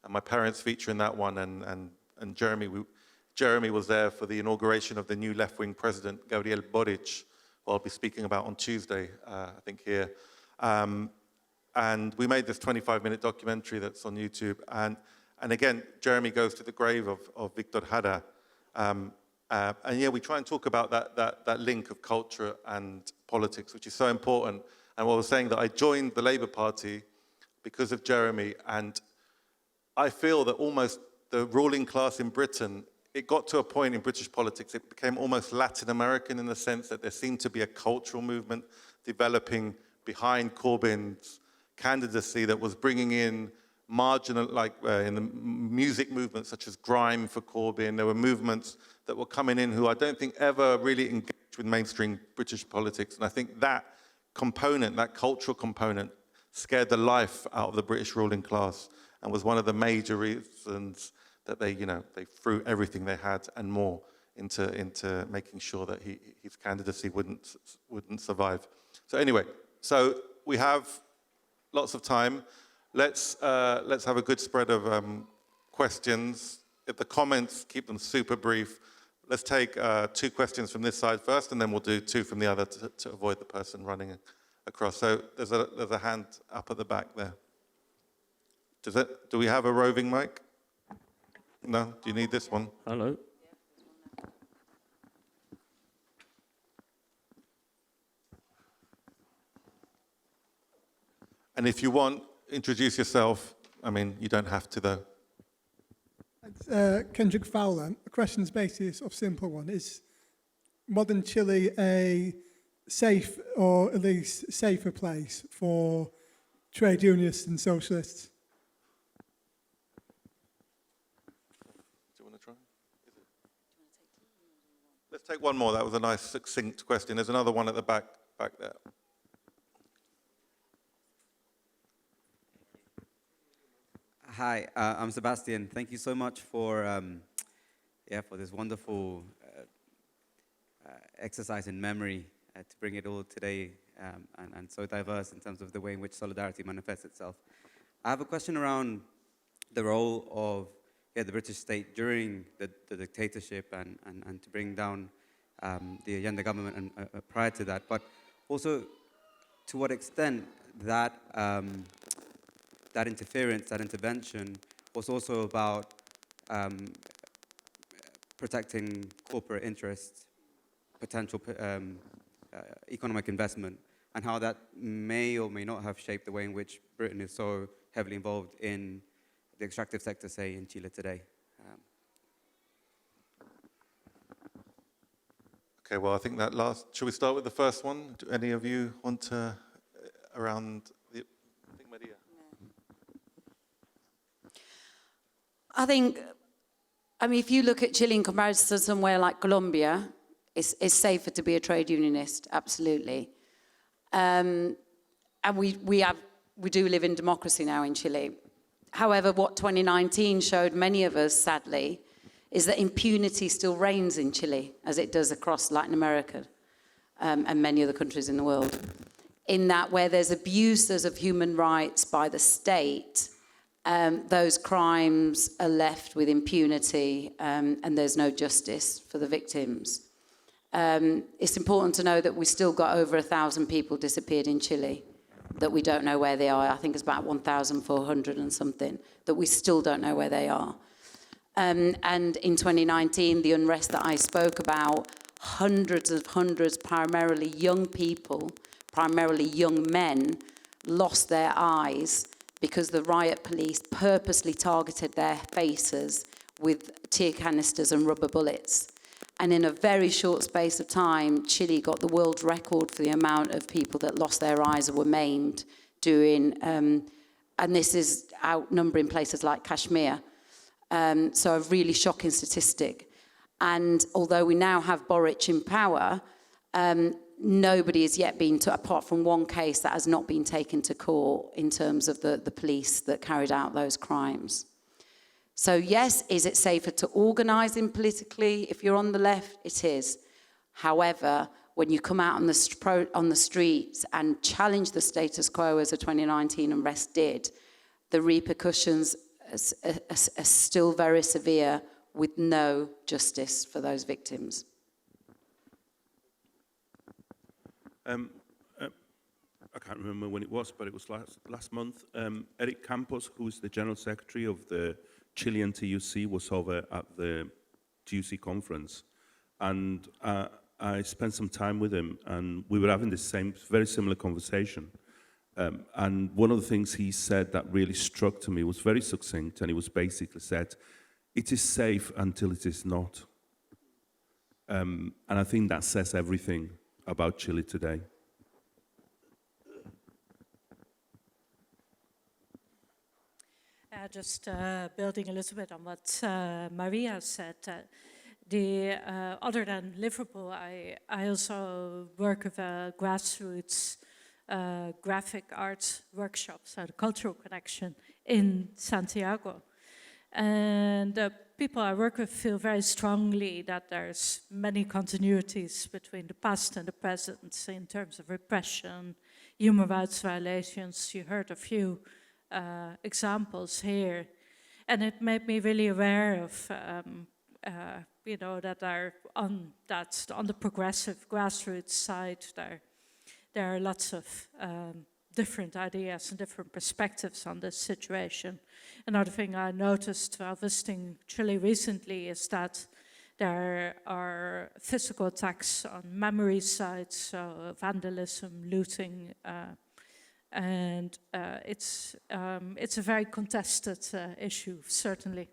and my parents feature in that one, and Jeremy was there for the inauguration of the new left-wing president, Gabriel Boric, who I'll be speaking about on Tuesday, I think here. And we made this 25-minute documentary that's on YouTube. And again, Jeremy goes to the grave of Victor Jara. And yeah, we try and talk about that link of culture and politics, which is so important. And what I was saying, that I joined the Labour Party because of Jeremy, and I feel that almost the ruling class in Britain, it got to a point in British politics, it became almost Latin American in the sense that there seemed to be a cultural movement developing behind Corbyn's candidacy that was bringing in marginal, like in the music movement, such as grime for Corbyn. There were movements that were coming in who I don't think ever really engaged with mainstream British politics. And I think that component, that cultural component, scared the life out of the British ruling class and was one of the major reasons that they threw everything they had and more into making sure that his candidacy wouldn't survive. So anyway, so we have lots of time. Let's have a good spread of questions. If the comments, keep them super brief. Let's take 2 questions from this side first, and then we'll do 2 from the other to avoid the person running across. So there's a hand up at the back there. Do we have a roving mic? No? Do you need this one? Hello. And if you want, introduce yourself. I mean, you don't have to, though. It's Kendrick Fowler. The question's basically a sort of simple one. Is modern Chile a safe, or at least safer place for trade unionists and socialists? Do you want to try? Let's take one more. That was a nice, succinct question. There's another one at the back there. Hi, I'm Sebastian. Thank you so much for this wonderful exercise in memory to bring it all today and so diverse in terms of the way in which solidarity manifests itself. I have a question around the role of the British state during the dictatorship and to bring down the Allende government and prior to that, but also to what extent that that interference, that intervention was also about protecting corporate interests, potential economic investment, and how that may or may not have shaped the way in which Britain is so heavily involved in the extractive sector, say, in Chile today. Okay, well, I think that should we start with the first one? Do any of you want to, around the, I think Maria. I mean, if you look at Chile in comparison to somewhere like Colombia, it's safer to be a trade unionist, absolutely. And we do live in democracy now in Chile. However, what 2019 showed many of us, sadly, is that impunity still reigns in Chile, as it does across Latin America and many other countries in the world. In that, where there's abuses of human rights by the state, those crimes are left with impunity and there's no justice for the victims. It's important to know that we still got over 1,000 people disappeared in Chile, that we don't know where they are. I think it's about 1,400 and something, that we still don't know where they are. And in 2019, the unrest that I spoke about, hundreds, primarily young people, primarily young men, lost their eyes because the riot police purposely targeted their faces with tear canisters and rubber bullets. And in a very short space of time, Chile got the world record for the amount of people that lost their eyes or were maimed during, and this is outnumbering places like Kashmir. So a really shocking statistic. And although we now have Boric in power, nobody has yet been to, apart from one case that has not been taken to court in terms of the police that carried out those crimes. So yes, is it safer to organise in politically? If you're on the left, it is. However, when you come out on the streets and challenge the status quo as the 2019 unrest did, the repercussions are still very severe with no justice for those victims. I can't remember when it was, but it was last month. Eric Campos, who's the General Secretary of the Chilean TUC, was over at the TUC conference, and I spent some time with him, and we were having this very similar conversation. And one of the things he said that really struck to me was very succinct, and he was basically said, "It is safe until it is not." And I think that says everything about Chile today. Just building a little bit on what Maria said. Other than Liverpool, I also work with a grassroots graphic arts workshops and cultural connection in Santiago. And the people I work with feel very strongly that there's many continuities between the past and the present in terms of repression, human rights violations. You heard a few examples here. And it made me really aware of that are on the progressive grassroots side, there are lots of different ideas and different perspectives on this situation. Another thing I noticed while visiting Chile recently is that there are physical attacks on memory sites, so vandalism, looting, and it's a very contested issue, certainly.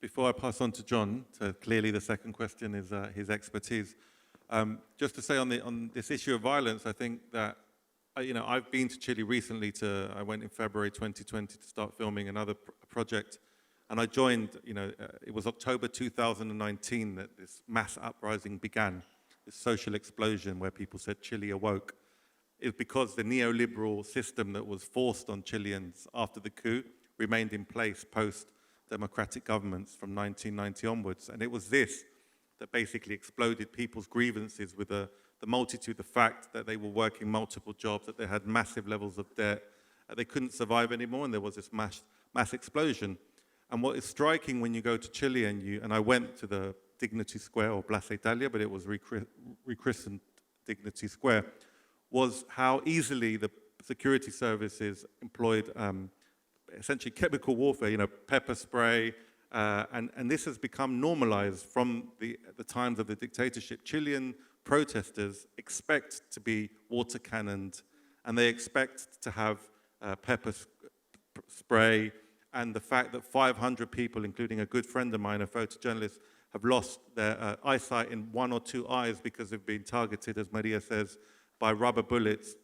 Before I pass on to John, so clearly the second question is his expertise. Just to say on this issue of violence, I think that, I've been to Chile recently. I went in February 2020 to start filming another project, and I joined, it was October 2019 that this mass uprising began, this social explosion where people said Chile awoke. It's because the neoliberal system that was forced on Chileans after the coup remained in place post-democratic governments from 1990 onwards. And it was this that basically exploded people's grievances with the multitude, the fact that they were working multiple jobs, that they had massive levels of debt, that they couldn't survive anymore, and there was this mass explosion. And what is striking when you go to Chile, and I went to the Dignity Square, or Plaza Italia, but it was rechristened Dignity Square, was how easily the security services employed essentially chemical warfare, pepper spray, and this has become normalized from the times of the dictatorship. Chilean protesters expect to be water cannoned, and they expect to have pepper spray, and the fact that 500 people, including a good friend of mine, a photojournalist, have lost their eyesight in one or two eyes because they've been targeted, as Maria says, by rubber bullets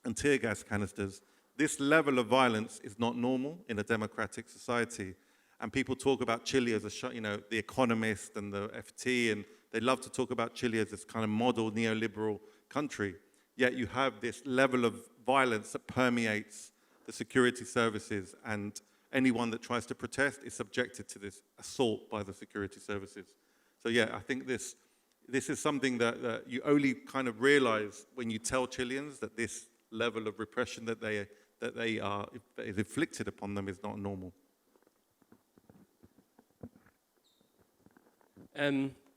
and tear gas canisters. This level of violence is not normal in a democratic society. And people talk about Chile as the Economist and the FT, and they love to talk about Chile as this kind of model neoliberal country. Yet you have this level of violence that permeates the security services, and anyone that tries to protest is subjected to this assault by the security services. So yeah, I think this is something that you only kind of realize when you tell Chileans that this level of repression that is inflicted upon them is not normal.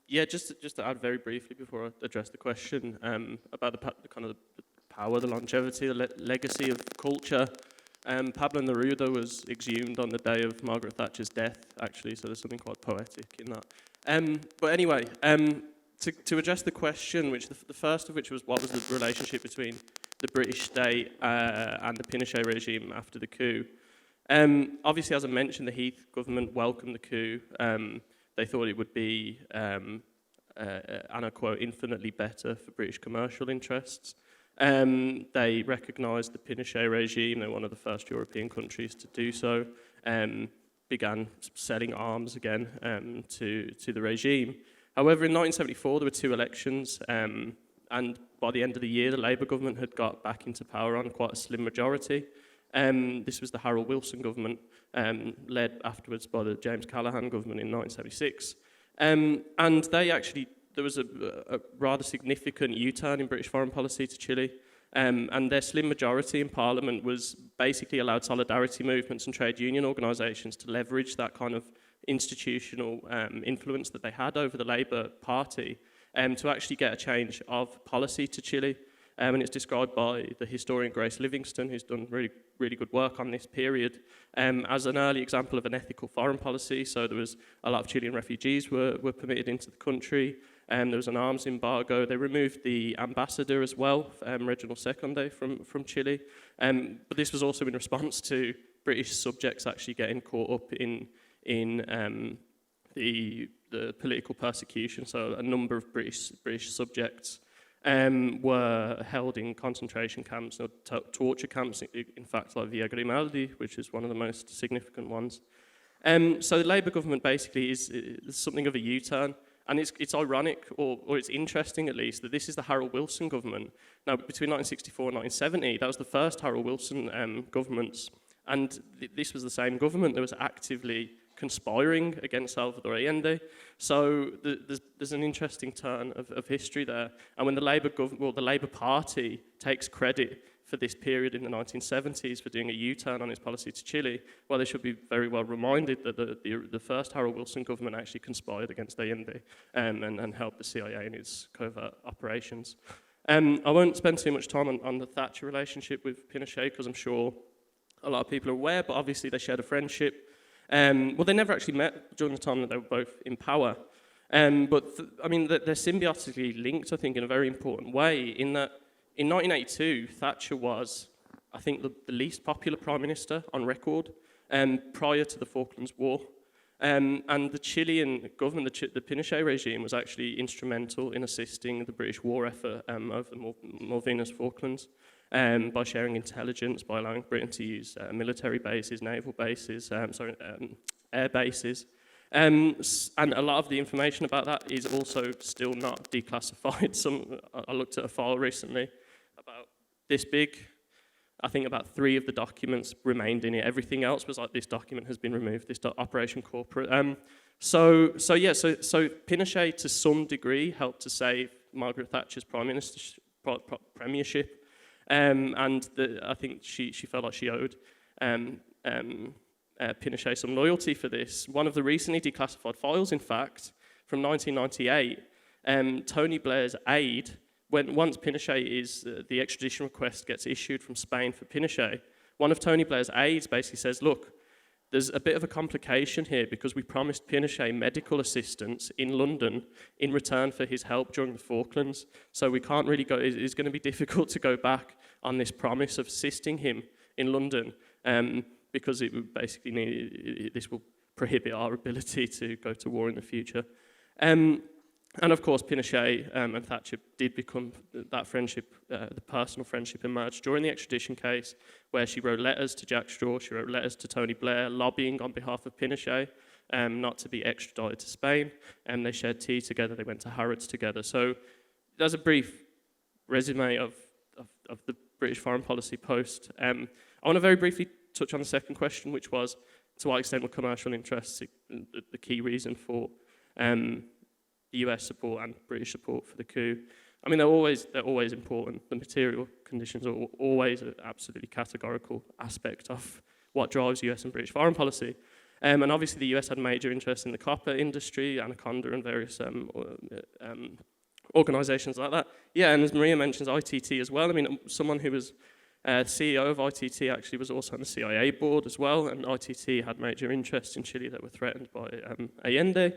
Just to add very briefly before I address the question about the kind of the power, the longevity, the legacy of culture. Pablo Neruda was exhumed on the day of Margaret Thatcher's death, actually, so there's something quite poetic in that. But anyway, to address the question, which the first of which was what was the relationship between the British state and the Pinochet regime after the coup. Obviously, as I mentioned, the Heath government welcomed the coup. They thought it would be, and I quote, infinitely better for British commercial interests. They recognised the Pinochet regime. They're one of the first European countries to do so. Began selling arms again to the regime. However, in 1974, there were two elections, and by the end of the year, the Labour government had got back into power on quite a slim majority. This was the Harold Wilson government, led afterwards by the James Callaghan government in 1976. And there was a rather significant U-turn in British foreign policy to Chile, and their slim majority in Parliament was basically allowed solidarity movements and trade union organisations to leverage that kind of institutional influence that they had over the Labour Party to actually get a change of policy to Chile. and it's described by the historian Grace Livingston, who's done really, really good work on this period, as an early example of an ethical foreign policy. So there was a lot of Chilean refugees were permitted into the country, there was an arms embargo. They removed the ambassador as well, Reginald Seconde from Chile, but this was also in response to British subjects actually getting caught up in the political persecution. So a number of British subjects were held in concentration camps or torture camps, in fact, like Villa Grimaldi, which is one of the most significant ones. So the Labour government basically is something of a U-turn, and it's ironic, or it's interesting at least, that this is the Harold Wilson government. Now, between 1964 and 1970, that was the first Harold Wilson governments, and this was the same government that was actively conspiring against Salvador Allende. So there's an interesting turn of history there. And when the Labour Party takes credit for this period in the 1970s for doing a U-turn on its policy to Chile, well, they should be very well reminded that the first Harold Wilson government actually conspired against Allende and helped the CIA in its covert operations. I won't spend too much time on the Thatcher relationship with Pinochet, because I'm sure a lot of people are aware, but obviously they shared a friendship. Well, they never actually met during the time that they were both in power. But they're symbiotically linked, I think, in a very important way, in that in 1982, Thatcher was, I think, the least popular prime minister on record prior to the Falklands War. And the Chilean government, the Pinochet regime, was actually instrumental in assisting the British war effort over the Malvinas Falklands by sharing intelligence, by allowing Britain to use military bases, naval bases, air bases. And a lot of the information about that is also still not declassified. I looked at a file recently about this big. I think about 3 of the documents remained in it. Everything else was like, this document has been removed, this Operation Corporate. So Pinochet, to some degree, helped to save Margaret Thatcher's premiership. I think she felt like she owed Pinochet some loyalty for this. One of the recently declassified files, in fact, from 1998, Tony Blair's aide, once Pinochet the extradition request gets issued from Spain for Pinochet, one of Tony Blair's aides basically says, look, there's a bit of a complication here because we promised Pinochet medical assistance in London in return for his help during the Falklands. So we can't really go, it's going to be difficult to go back on this promise of assisting him in London because it would basically this will prohibit our ability to go to war in the future. And of course, Pinochet and Thatcher did become that friendship, the personal friendship emerged during the extradition case, where she wrote letters to Jack Straw, she wrote letters to Tony Blair, lobbying on behalf of Pinochet not to be extradited to Spain, and they shared tea together, they went to Harrods together. So there's a brief resume of the British foreign policy post. I want to very briefly touch on the second question, which was, to what extent were commercial interests the key reason for US support and British support for the coup? I mean, they're always important. The material conditions are always an absolutely categorical aspect of what drives US and British foreign policy. And obviously the US had major interest in the copper industry, Anaconda and various organisations like that. Yeah, and as Maria mentions, ITT as well. I mean, someone who was CEO of ITT actually was also on the CIA board as well, and ITT had major interests in Chile that were threatened by Allende.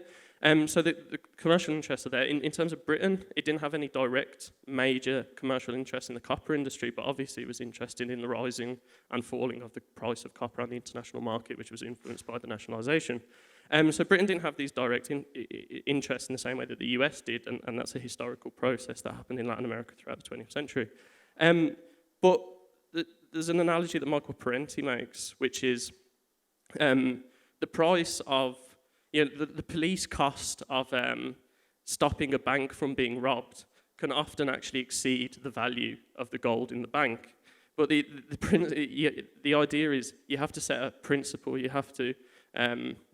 So the commercial interests are there. In terms of Britain, it didn't have any direct major commercial interest in the copper industry, but obviously it was interested in the rising and falling of the price of copper on the international market, which was influenced by the nationalisation. So Britain didn't have these direct interests in the same way that the US did, and that's a historical process that happened in Latin America throughout the 20th century. But there's an analogy that Michael Parenti makes, which is the price of, the police cost of stopping a bank from being robbed can often actually exceed the value of the gold in the bank. But the idea is you have to set a principle, you have to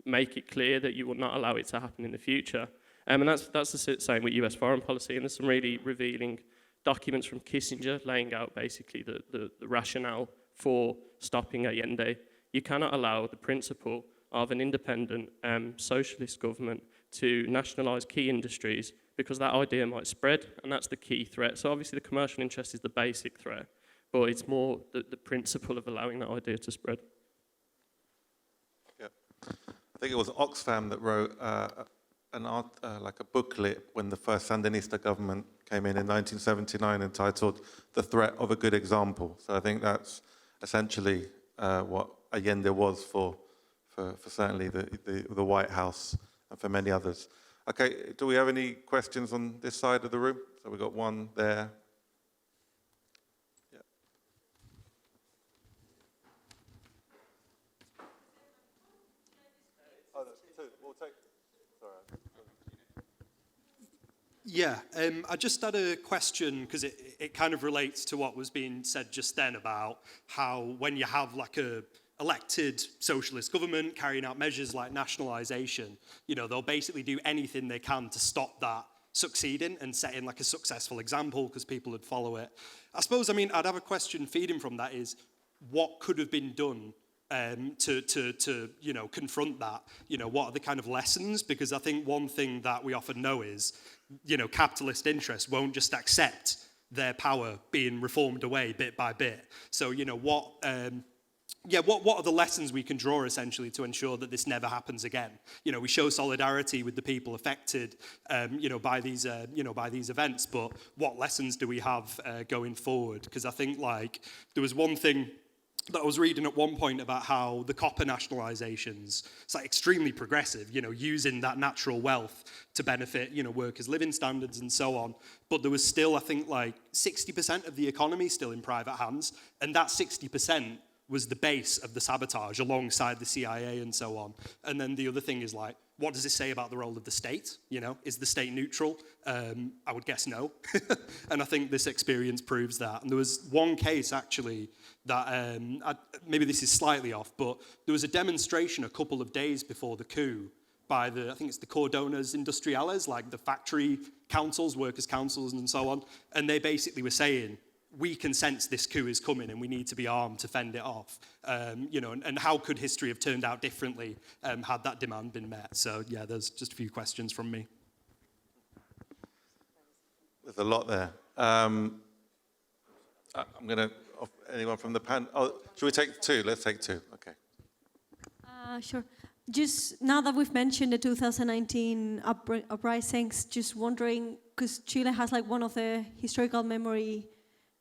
make it clear that you will not allow it to happen in the future. And that's the same with US foreign policy, and there's some really revealing documents from Kissinger laying out basically the rationale for stopping Allende. You cannot allow the principle of an independent socialist government to nationalise key industries, because that idea might spread, and that's the key threat. So obviously the commercial interest is the basic threat, but it's more the principle of allowing that idea to spread. Yeah. I think it was Oxfam that wrote like a booklet when the first Sandinista government came in 1979, entitled "The Threat of a Good Example." So I think that's essentially what Allende was for certainly the White House and for many others. Okay, do we have any questions on this side of the room? So we've got one there. Yeah. Oh, no, two. We'll take. Sorry. Yeah, I just had a question because it kind of relates to what was being said just then about how when you have like a elected socialist government carrying out measures like nationalisation, you know, they'll basically do anything they can to stop that succeeding and setting like a successful example because people would follow it. I suppose, I mean, I'd have a question feeding from that is what could have been done to you know, confront that? You know, what are the kind of lessons? Because I think one thing that we often know is, you know, capitalist interests won't just accept their power being reformed away bit by bit. So, you know, what are the lessons we can draw essentially to ensure that this never happens again? You know, we show solidarity with the people affected, you know, by these events, but what lessons do we have going forward? Because I think like there was one thing that I was reading at one point about how the copper nationalisations, it's like extremely progressive, you know, using that natural wealth to benefit, you know, workers' living standards and so on. But there was still, I think, like 60% of the economy still in private hands, and that 60% was the base of the sabotage alongside the CIA and so on. And then the other thing is like, what does it say about the role of the state? You know, is the state neutral? I would guess no. And I think this experience proves that. And there was one case actually that, maybe this is slightly off, but there was a demonstration a couple of days before the coup by I think it's the Cordonas Industriales, like the factory councils, workers' councils and so on. And they basically were saying, we can sense this coup is coming and we need to be armed to fend it off. You know, and how could history have turned out differently had that demand been met? So yeah, there's just a few questions from me. There's a lot there. I'm going to, anyone from the panel? Oh, should we take two? Let's take two, okay. Sure. Just now that we've mentioned the 2019 uprisings, just wondering, because Chile has like one of the historical memory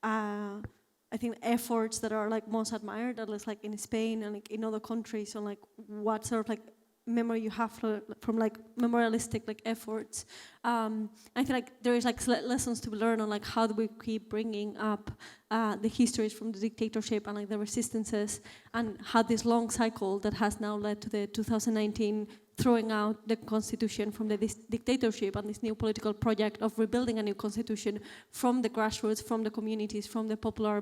I think efforts that are like most admired, at least like in Spain and like in other countries. So like what sort of like memory you have from like memorialistic like efforts. I feel like there is like lessons to be learned on like how do we keep bringing up the histories from the dictatorship and like the resistances, and how this long cycle that has now led to the 2019 throwing out the constitution from the dictatorship and this new political project of rebuilding a new constitution from the grassroots, from the communities, from the popular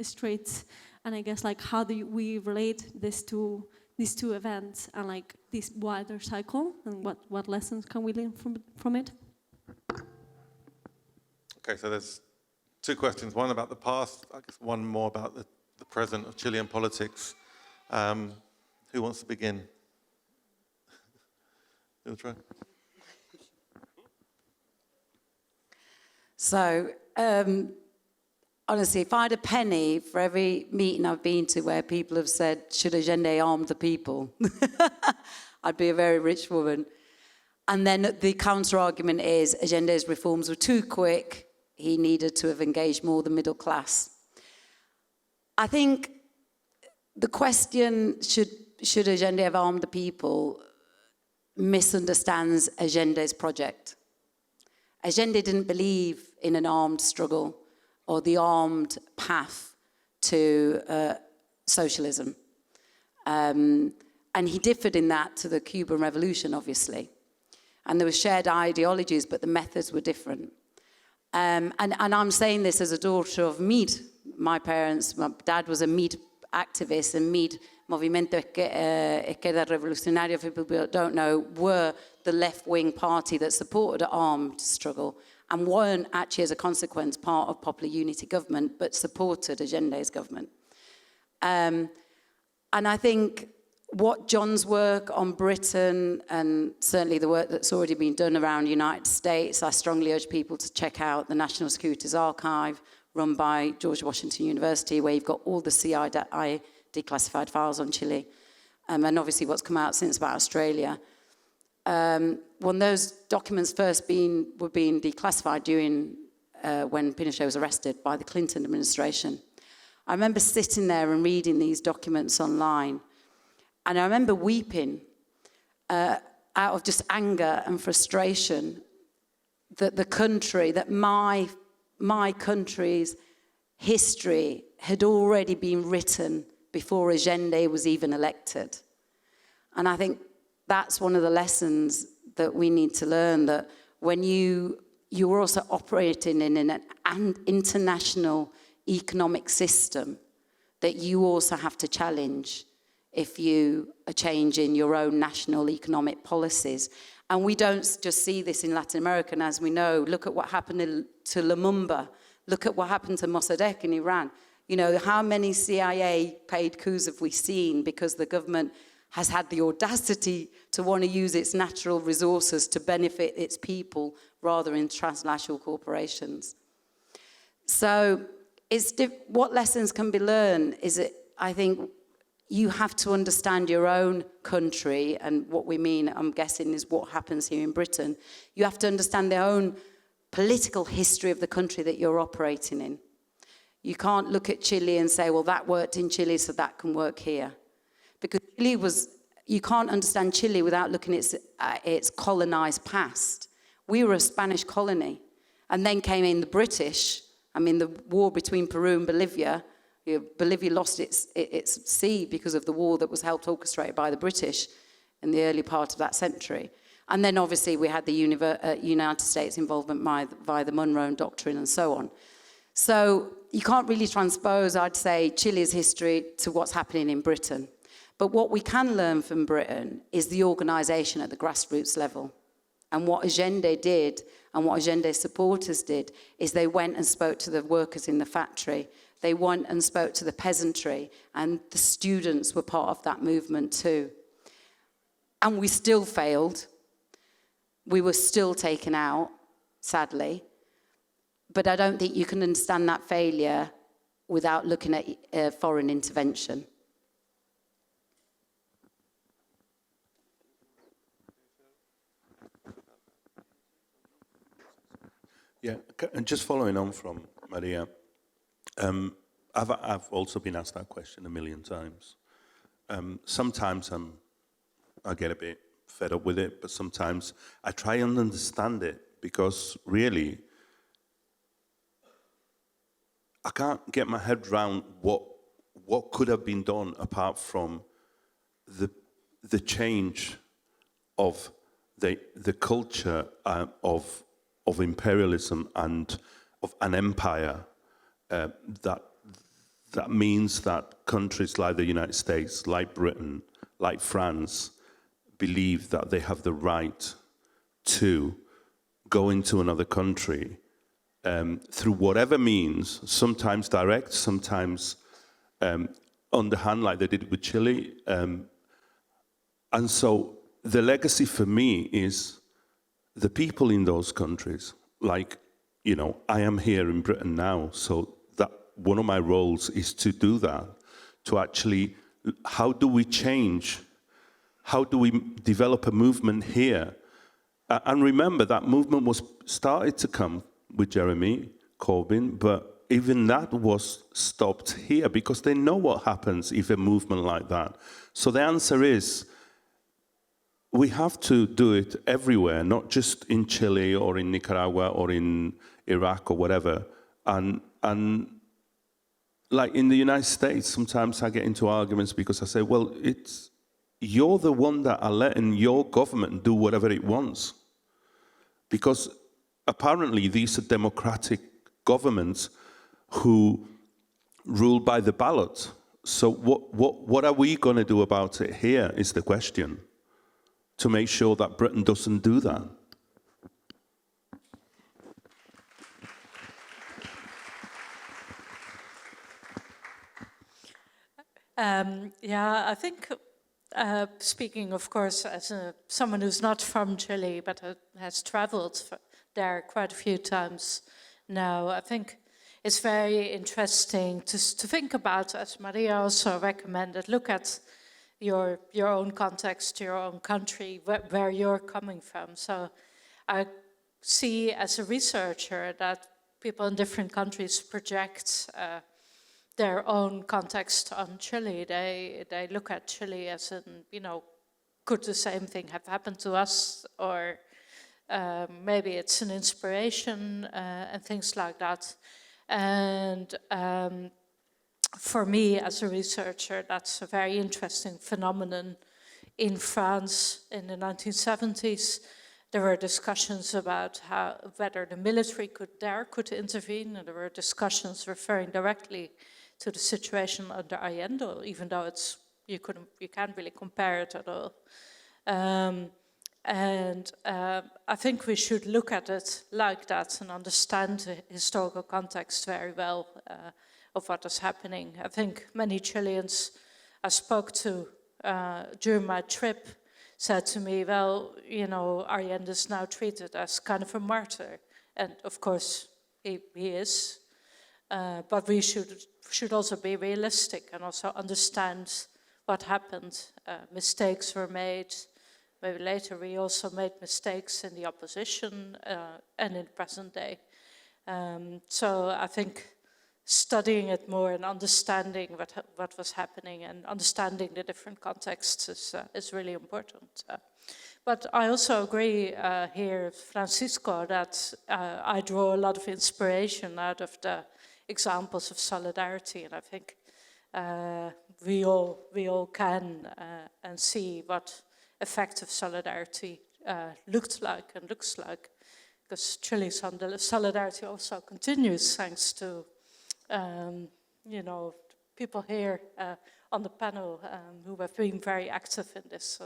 streets. And I guess like how do we relate these two events and like this wider cycle, and what lessons can we learn from it? Okay, so there's two questions, one about the past, I guess one more about the present of Chilean politics. Who wants to begin? You'll try. So, honestly, if I had a penny for every meeting I've been to where people have said, should Allende arm the people? I'd be a very rich woman. And then the counter-argument is Allende's reforms were too quick. He needed to have engaged more the middle class. I think the question, should Allende have armed the people, misunderstands Allende's project. Allende didn't believe in an armed struggle or the armed path to socialism. And he differed in that to the Cuban Revolution, obviously. And there were shared ideologies, but the methods were different. And I'm saying this as a daughter of Mead. My dad was a Mead activist, and Mead, Movimiento Izquierda Revolucionaria, for people who don't know, were the left-wing party that supported an armed struggle and weren't actually, as a consequence, part of Popular Unity government, but supported Allende's government. And I think what John's work on Britain and certainly the work that's already been done around the United States, I strongly urge people to check out the National Securities Archive run by George Washington University, where you've got all the CIA declassified files on Chile, and obviously what's come out since about Australia. When those documents first were being declassified during when Pinochet was arrested by the Clinton administration, I remember sitting there and reading these documents online. And I remember weeping out of just anger and frustration that the country, that my country's history had already been written before Allende was even elected. And I think that's one of the lessons that we need to learn, that when you're also operating in an international economic system that you also have to challenge if you are changing your own national economic policies. And we don't just see this in Latin America, and as we know, look at what happened to Lumumba, look at what happened to Mossadegh in Iran. You know, how many CIA paid coups have we seen because the government has had the audacity to want to use its natural resources to benefit its people rather than transnational corporations. So what lessons can be learned is it, I think, you have to understand your own country, and what we mean, I'm guessing, is what happens here in Britain. You have to understand their own political history of the country that you're operating in. You can't look at Chile and say, well, that worked in Chile, so that can work here. Because you can't understand Chile without looking at its colonized past. We were a Spanish colony, and then came in the British. I mean, the war between Peru and Bolivia, Bolivia lost its sea because of the war that was helped orchestrate by the British in the early part of that century. And then obviously we had the United States involvement via the Monroe Doctrine and so on. So you can't really transpose, I'd say, Chile's history to what's happening in Britain. But what we can learn from Britain is the organisation at the grassroots level. And what Allende did, and what Allende's supporters did, is they went and spoke to the workers in the factory. They went and spoke to the peasantry, and the students were part of that movement too. And we still failed. We were still taken out, sadly. But I don't think you can understand that failure without looking at foreign intervention. Yeah, and just following on from Maria, I've also been asked that question a million times. Sometimes I get a bit fed up with it, but sometimes I try and understand it, because really, I can't get my head around what could have been done apart from the change of the culture of imperialism and of an empire that means that countries like the United States, like Britain, like France, believe that they have the right to go into another country through whatever means, sometimes direct, sometimes underhand, like they did with Chile. And so the legacy for me is the people in those countries. Like, you know, I am here in Britain now, so that one of my roles is to do that, to actually, how do we change? How do we develop a movement here? And remember, that movement was started to come with Jeremy Corbyn, but even that was stopped here because they know what happens if a movement like that. So the answer is, we have to do it everywhere, not just in Chile or in Nicaragua or in Iraq or whatever. And like in the United States, sometimes I get into arguments because I say, well, you're the one that are letting your government do whatever it wants. Because apparently these are democratic governments who rule by the ballot. So what are we going to do about it here is the question, to make sure that Britain doesn't do that. Yeah, I think speaking, of course, as someone who's not from Chile but has traveled there quite a few times now, I think it's very interesting to think about, as Maria also recommended, look at your own context, your own country, where you're coming from. So I see as a researcher that people in different countries project their own context on Chile. They look at Chile as in, could the same thing have happened to us? Or maybe it's an inspiration and things like that. And for me as a researcher, that's a very interesting phenomenon. In France in the 1970s, there were discussions about whether the military could intervene, and there were discussions referring directly to the situation under Allende, even though you can't really compare it at all. I think we should look at it like that and understand the historical context very well of what is happening. I think many Chileans I spoke to during my trip said to me, well, Allende is now treated as kind of a martyr. And of course, he is. But we should also be realistic and also understand what happened. Mistakes were made. Maybe later we also made mistakes in the opposition and in the present day. So I think studying it more and understanding what was happening and understanding the different contexts is really important. But I also agree here, Francisco, that I draw a lot of inspiration out of the examples of solidarity, and I think we all can and see what effective solidarity looked like and looks like, because Chile's solidarity also continues thanks to people here on the panel who have been very active in this,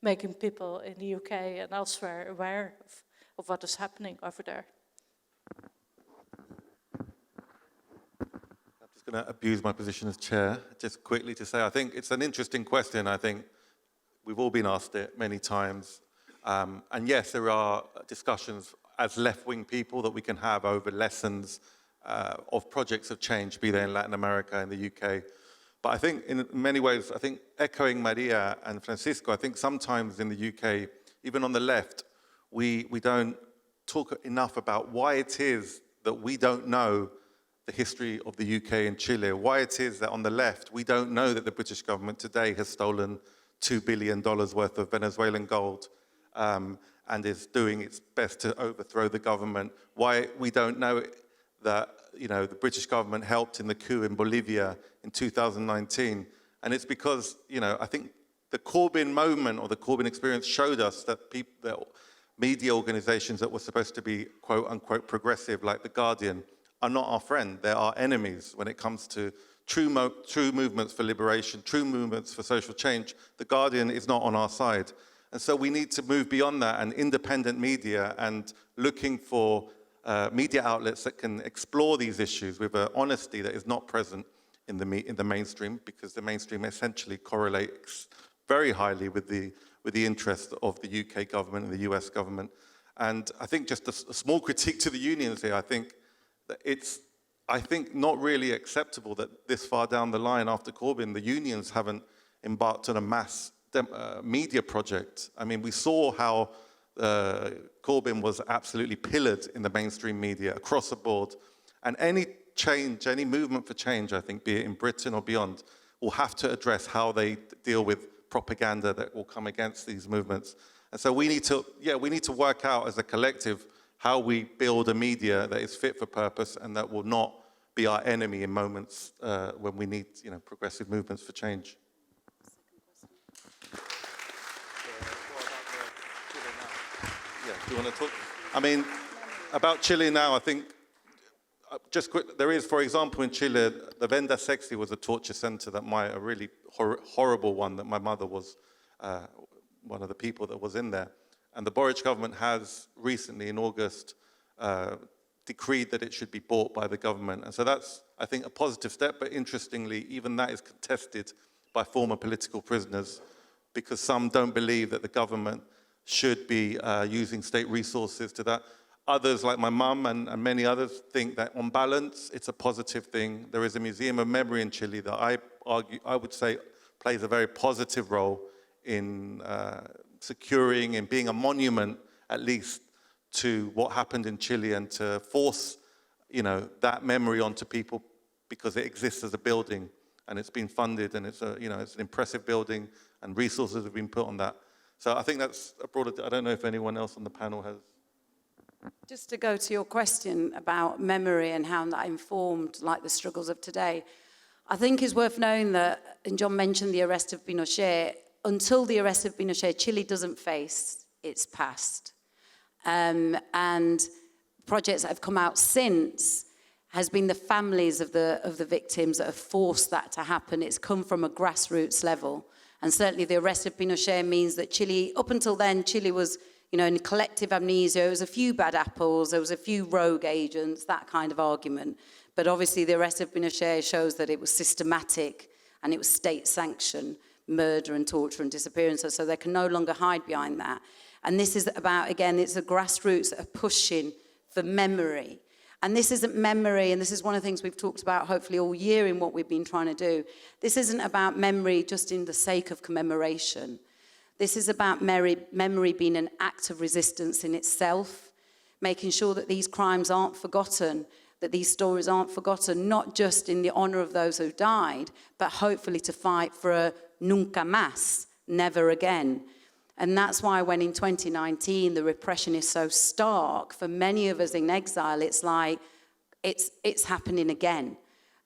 making people in the UK and elsewhere aware of what is happening over there. I'm just going to abuse my position as chair, just quickly to say I think it's an interesting question. I think we've all been asked it many times. And yes, there are discussions as left-wing people that we can have over lessons of projects of change, be they in Latin America, in the UK. But I think in many ways, I think echoing Maria and Francisco, I think sometimes in the UK, even on the left, we don't talk enough about why it is that we don't know the history of the UK and Chile, why it is that on the left, we don't know that the British government today has stolen $2 billion worth of Venezuelan gold and is doing its best to overthrow the government, why we don't know that the British government helped in the coup in Bolivia in 2019. And it's because, I think the Corbyn moment or the Corbyn experience showed us that that media organizations that were supposed to be quote unquote progressive, like The Guardian, are not our friend. They're our enemies when it comes to true movements for liberation, true movements for social change. The Guardian is not on our side. And so we need to move beyond that and independent media and looking for media outlets that can explore these issues with an honesty that is not present in the mainstream, because the mainstream essentially correlates very highly with the interests of the UK government and the US government. And I think just a small critique to the unions here, I think that it's not really acceptable that this far down the line after Corbyn, the unions haven't embarked on a mass media project. I mean, we saw how Corbyn was absolutely pillared in the mainstream media across the board. And any change, any movement for change, I think, be it in Britain or beyond, will have to address how they deal with propaganda that will come against these movements. And so we need to work out as a collective how we build a media that is fit for purpose and that will not be our enemy in moments when we need, progressive movements for change. Yeah, do you want to talk? I mean, about Chile now, I think, just quick, there is, for example, in Chile, the Venda Sexy was a torture center that a really horrible one that my mother was one of the people that was in there. And the Boric government has recently, in August, decreed that it should be bought by the government. And so that's, I think, a positive step. But interestingly, even that is contested by former political prisoners because some don't believe that the government should be using state resources to that. Others, like my mum and many others, think that on balance, it's a positive thing. There is a Museum of Memory in Chile that I would say plays a very positive role in securing and being a monument, at least, to what happened in Chile, and to force, that memory onto people because it exists as a building and it's been funded, and it's it's an impressive building and resources have been put on that. So I think that's a broader. I don't know if anyone else on the panel has. Just to go to your question about memory and how that informed the struggles of today, I think it's worth knowing that, and John mentioned the arrest of Pinochet, until the arrest of Pinochet, Chile doesn't face its past. And projects that have come out since has been the families of the victims that have forced that to happen. It's come from a grassroots level. And certainly the arrest of Pinochet means that Chile, up until then, Chile was in collective amnesia. There was a few bad apples, there was a few rogue agents, that kind of argument. But obviously the arrest of Pinochet shows that it was systematic and it was state-sanctioned murder and torture and disappearances, so they can no longer hide behind that. And this is about, again, it's the grassroots that are pushing for memory. And this isn't memory, and this is one of the things we've talked about hopefully all year in what we've been trying to do. This isn't about memory just in the sake of commemoration. This is about memory being an act of resistance in itself, making sure that these crimes aren't forgotten, that these stories aren't forgotten, not just in the honor of those who died, but hopefully to fight for a nunca más, never again. And that's why when in 2019 the repression is so stark, for many of us in exile, it's like, it's happening again.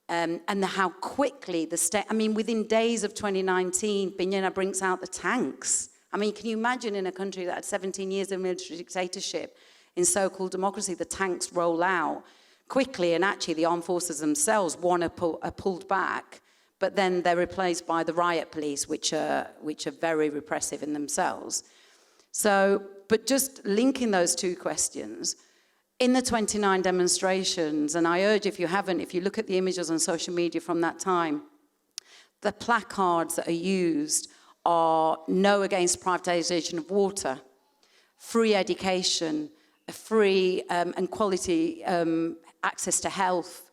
And how quickly the state, within days of 2019, Piñera brings out the tanks. Can you imagine in a country that had 17 years of military dictatorship, in so-called democracy, the tanks roll out quickly, and actually the armed forces themselves, are pulled back, but then they're replaced by the riot police, which are very repressive in themselves. So, but just linking those two questions, in the 29 demonstrations, and I urge if you haven't, if you look at the images on social media from that time, the placards that are used are no against privatization of water, free education, free and quality access to health,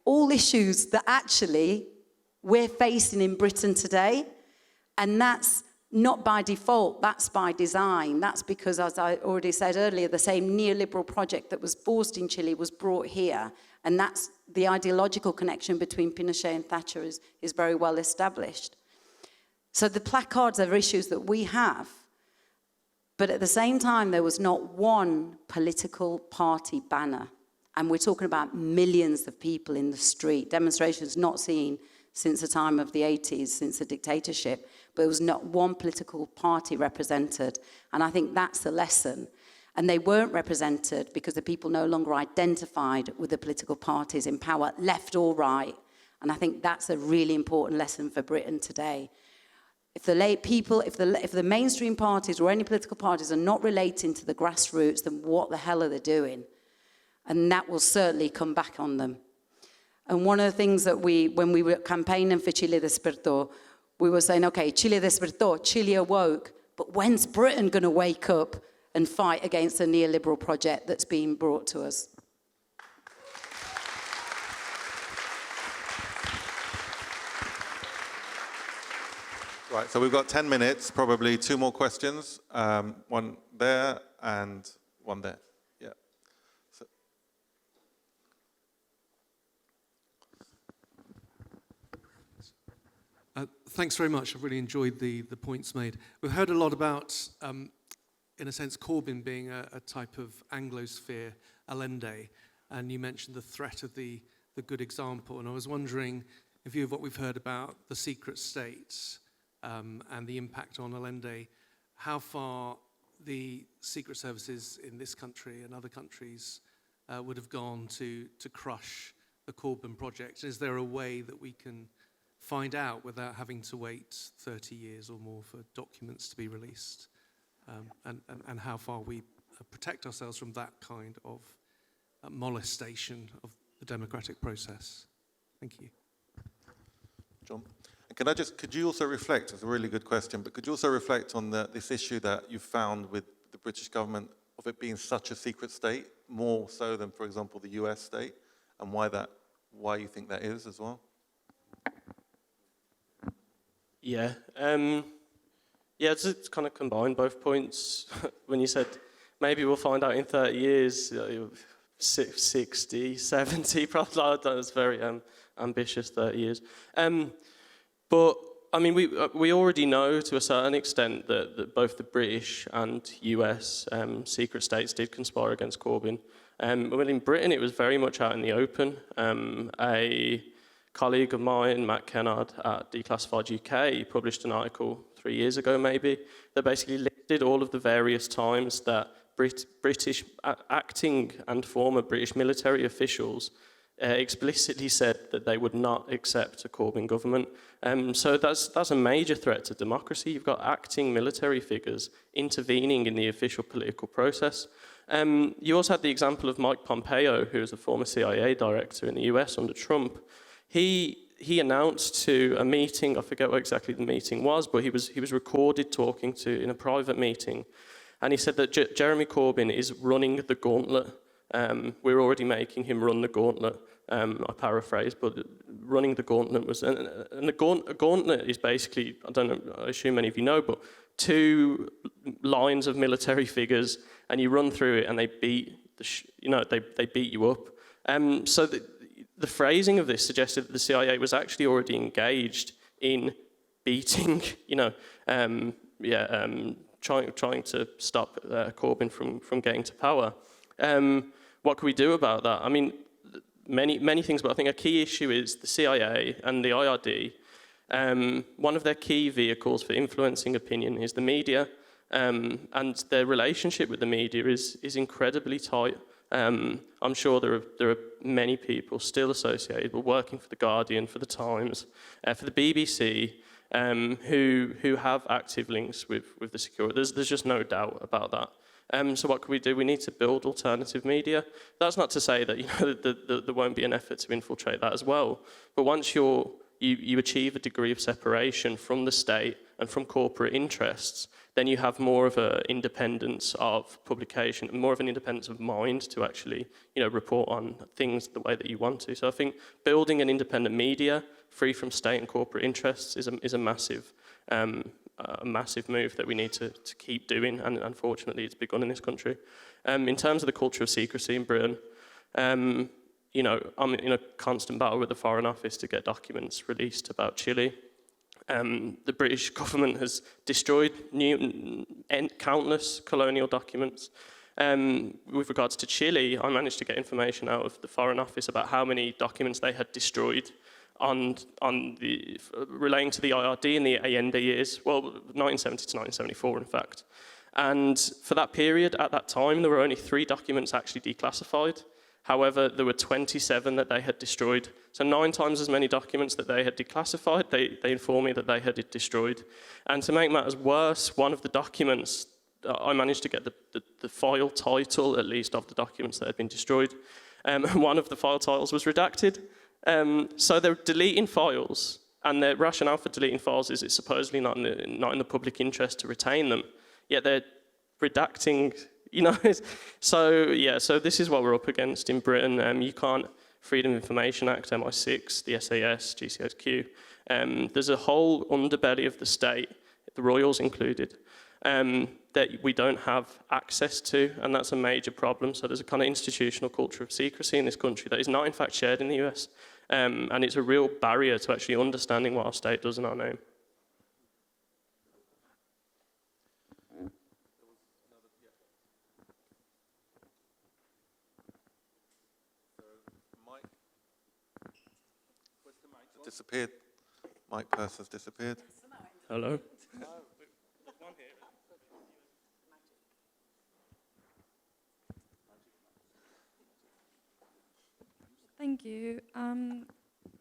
all issues that actually we're facing in Britain today. And that's not by default, that's by design. That's because, as I already said earlier, the same neoliberal project that was forced in Chile was brought here. And that's the ideological connection between Pinochet and Thatcher is very well established. So the placards are issues that we have. But at the same time, there was not one political party banner. And we're talking about millions of people in the street, demonstrations not seen since the time of the 80s, since the dictatorship, but there was not one political party represented. And I think that's the lesson. And they weren't represented because the people no longer identified with the political parties in power, left or right. And I think that's a really important lesson for Britain today. If the mainstream parties or any political parties are not relating to the grassroots, then what the hell are they doing? And that will certainly come back on them. And one of the things that when we were campaigning for Chile Despertó, we were saying, okay, Chile despertó, Chile awoke, but when's Britain going to wake up and fight against the neoliberal project that's being brought to us? Right, so we've got 10 minutes, probably two more questions. One there and one there. Yeah. So. Thanks very much. I've really enjoyed the points made. We've heard a lot about, in a sense, Corbyn being a type of Anglosphere Allende, and you mentioned the threat of the good example. And I was wondering, in view of what we've heard about the secret states, and the impact on Allende, how far the secret services in this country and other countries would have gone to crush the Corbyn project. Is there a way that we can find out without having to wait 30 years or more for documents to be released? And how far we protect ourselves from that kind of molestation of the democratic process? Thank you. John? Could you also reflect, it's a really good question, but could you also reflect on this issue that you found with the British government of it being such a secret state, more so than, for example, the US state, and why you think that is as well? Yeah, it's kind of combined both points. When you said maybe we'll find out in 30 years, 60, 70, probably. That was very ambitious, 30 years. But I mean, we already know to a certain extent that both the British and US secret states did conspire against Corbyn. Well, in Britain, it was very much out in the open. A colleague of mine, Matt Kennard at Declassified UK, published an article 3 years ago maybe, that basically listed all of the various times that British acting and former British military officials explicitly said that they would not accept a Corbyn government. So that's a major threat to democracy. You've got acting military figures intervening in the official political process. You also had the example of Mike Pompeo, who was a former CIA director in the US under Trump. He announced to a meeting, I forget what exactly the meeting was, but he was recorded talking in a private meeting, and he said that Jeremy Corbyn is running the gauntlet. We're already making him run the gauntlet. I paraphrase, but running the gauntlet was, and a gauntlet is basically, I don't know, I assume many of you know, but 2 lines of military figures, and you run through it, and they beat they beat you up. So the phrasing of this suggested that the CIA was actually already engaged in beating, trying to stop Corbyn from getting to power. What can we do about that? I mean, many things, but I think a key issue is the CIA and the IRD. One of their key vehicles for influencing opinion is the media, and their relationship with the media is incredibly tight. I'm sure there are many people still associated with working for The Guardian, for The Times, for the BBC, who have active links with the security. There's just no doubt about that. So what can we do? We need to build alternative media. That's not to say that there won't be an effort to infiltrate that as well. But once you achieve a degree of separation from the state and from corporate interests, then you have more of an independence of publication, more of an independence of mind to actually, report on things the way that you want to. So I think building an independent media free from state and corporate interests is a massive move that we need to keep doing, and unfortunately it's begun in this country. In terms of the culture of secrecy in Britain, I'm in a constant battle with the Foreign Office to get documents released about Chile. The British government has destroyed countless colonial documents. With regards to Chile, I managed to get information out of the Foreign Office about how many documents they had destroyed relating to the IRD in the Allende years, 1970 to 1974, in fact. And for that period, at that time, there were only 3 documents actually declassified. However, there were 27 that they had destroyed. So 9 times as many documents that they had declassified, they informed me that they had destroyed. And to make matters worse, one of the documents, I managed to get the file title, at least, of the documents that had been destroyed. One of the file titles was redacted. So they're deleting files, and their rationale for deleting files is it's supposedly not in the public interest to retain them, yet they're redacting, So this is what we're up against in Britain. You can't, Freedom of Information Act, MI6, the SAS, GCHQ. There's a whole underbelly of the state, the royals included, that we don't have access to, and that's a major problem. So there's a kind of institutional culture of secrecy in this country that is not in fact shared in the US, and it's a real barrier to actually understanding what our state does in our name. Disappeared. Mike Purse has disappeared. Hello? Thank you.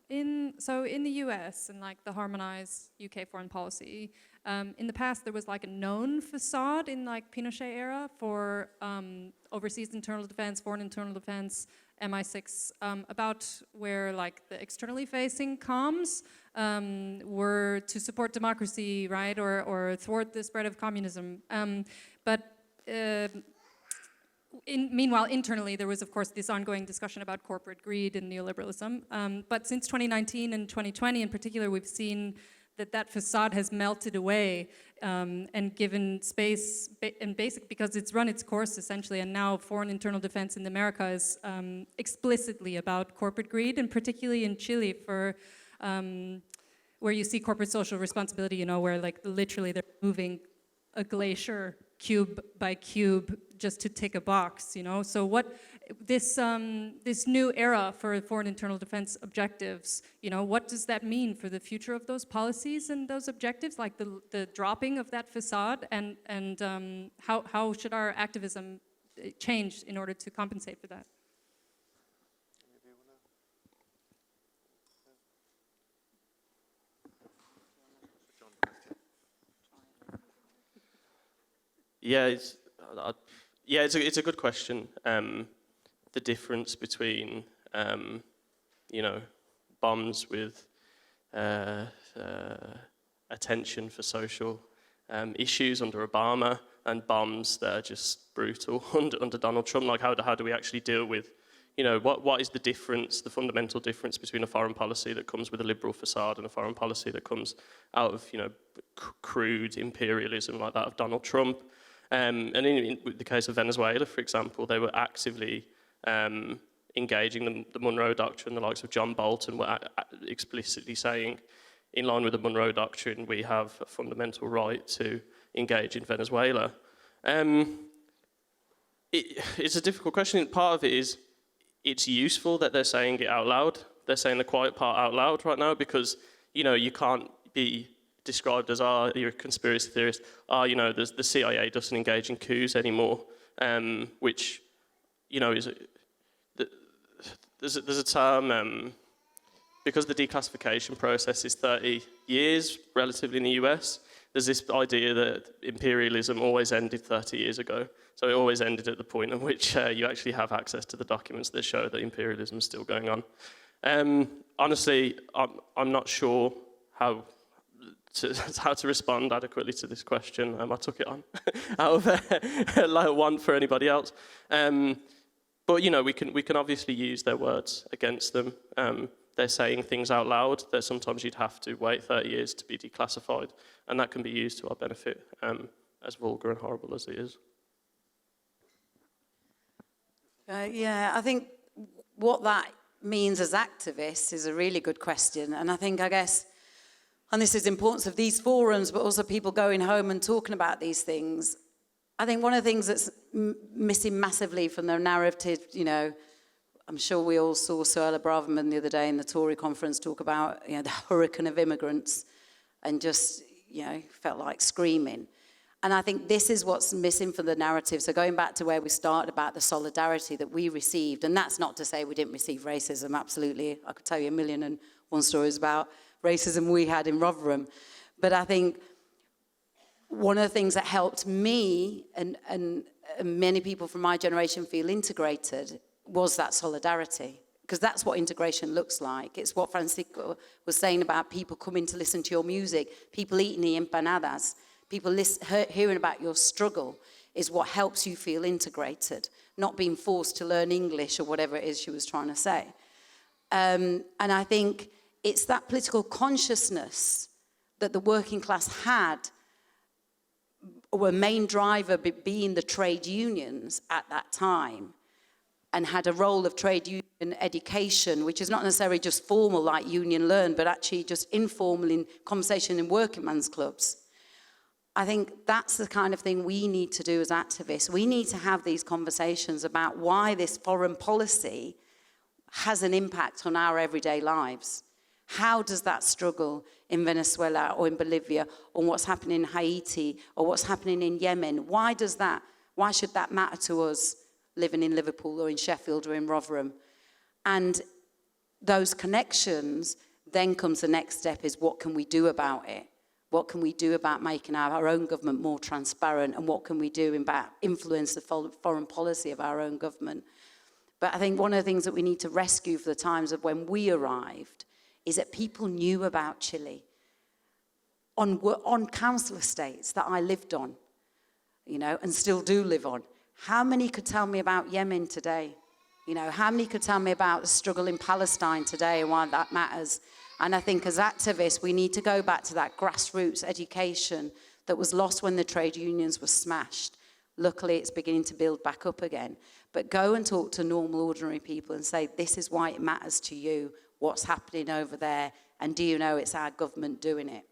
In the US and the harmonized UK foreign policy, in the past there was a known facade in Pinochet era for overseas internal defense, foreign internal defense, MI6, about where the externally facing comms were to support democracy, right, or thwart the spread of communism. But meanwhile, internally, there was, of course, this ongoing discussion about corporate greed and neoliberalism. But since 2019 and 2020 in particular, we've seen that facade has melted away and given space, and because it's run its course, essentially, and now foreign internal defense in America is explicitly about corporate greed, and particularly in Chile, for where you see corporate social responsibility, you know, where like literally they're moving a glacier cube by cube just to tick a box, you know. So what this new era for foreign internal defense objectives, you know, what does that mean for the future of those policies and those objectives, like the dropping of that facade, and how should our activism change in order to compensate for that? Yeah, it's a good question. The difference between, you know, bombs with attention for social issues under Obama and bombs that are just brutal under Donald Trump. Like, how do we actually deal with, you know, what is the difference, the fundamental difference between a foreign policy that comes with a liberal facade and a foreign policy that comes out of, you know, crude imperialism like that of Donald Trump? And in the case of Venezuela, for example, they were actively engaging the Monroe Doctrine. The likes of John Bolton were explicitly saying, in line with the Monroe Doctrine, we have a fundamental right to engage in Venezuela. It's a difficult question. Part of it is, it's useful that they're saying it out loud. They're saying the quiet part out loud right now because, you know, you can't be described as, you're a conspiracy theorist, you know, the CIA doesn't engage in coups anymore, which, you know, there's a term, because the declassification process is 30 years relatively in the US, there's this idea that imperialism always ended 30 years ago. So it always ended at the point at which you actually have access to the documents that show that imperialism is still going on. Honestly, I'm not sure how to respond adequately to this question. I took it on out of like one for anybody else. But you know, we can obviously use their words against them. They're saying things out loud that sometimes you'd have to wait 30 years to be declassified, and that can be used to our benefit, as vulgar and horrible as it is. Yeah, I think what that means as activists is a really good question, and I guess, and this is the importance of these forums, but also people going home and talking about these things. I think one of the things that's missing massively from the narrative, you know, I'm sure we all saw Suella Braverman the other day in the Tory conference talk about, you know, the hurricane of immigrants and just, you know, felt like screaming. And I think this is what's missing from the narrative. So going back to where we started about the solidarity that we received, and that's not to say we didn't receive racism, absolutely. I could tell you 1,000,001 stories about racism we had in Rotherham. But I think one of the things that helped me and many people from my generation feel integrated was that solidarity, because that's what integration looks like. It's what Francisco was saying about people coming to listen to your music, people eating the empanadas, people hearing about your struggle is what helps you feel integrated, not being forced to learn English or whatever it is she was trying to say. And I think it's that political consciousness that the working class had, or a main driver being the trade unions at that time, and had a role of trade union education, which is not necessarily just formal like Union Learn, but actually just informal in conversation in working men's clubs. I think that's the kind of thing we need to do as activists. We need to have these conversations about why this foreign policy has an impact on our everyday lives. How does that struggle in Venezuela or in Bolivia, or what's happening in Haiti, or what's happening in Yemen? Why should that matter to us living in Liverpool or in Sheffield or in Rotherham? And those connections, then comes the next step, is what can we do about it? What can we do about making our own government more transparent, and what can we do about influence the foreign policy of our own government? But I think one of the things that we need to rescue for the times of when we arrived is that people knew about Chile on council estates that I lived on, you know, and still do live on. How many could tell me about Yemen today? You know, how many could tell me about the struggle in Palestine today and why that matters? And I think as activists, we need to go back to that grassroots education that was lost when the trade unions were smashed. Luckily, it's beginning to build back up again. But go and talk to normal, ordinary people and say, this is why it matters to you, what's happening over there, and do you know it's our government doing it?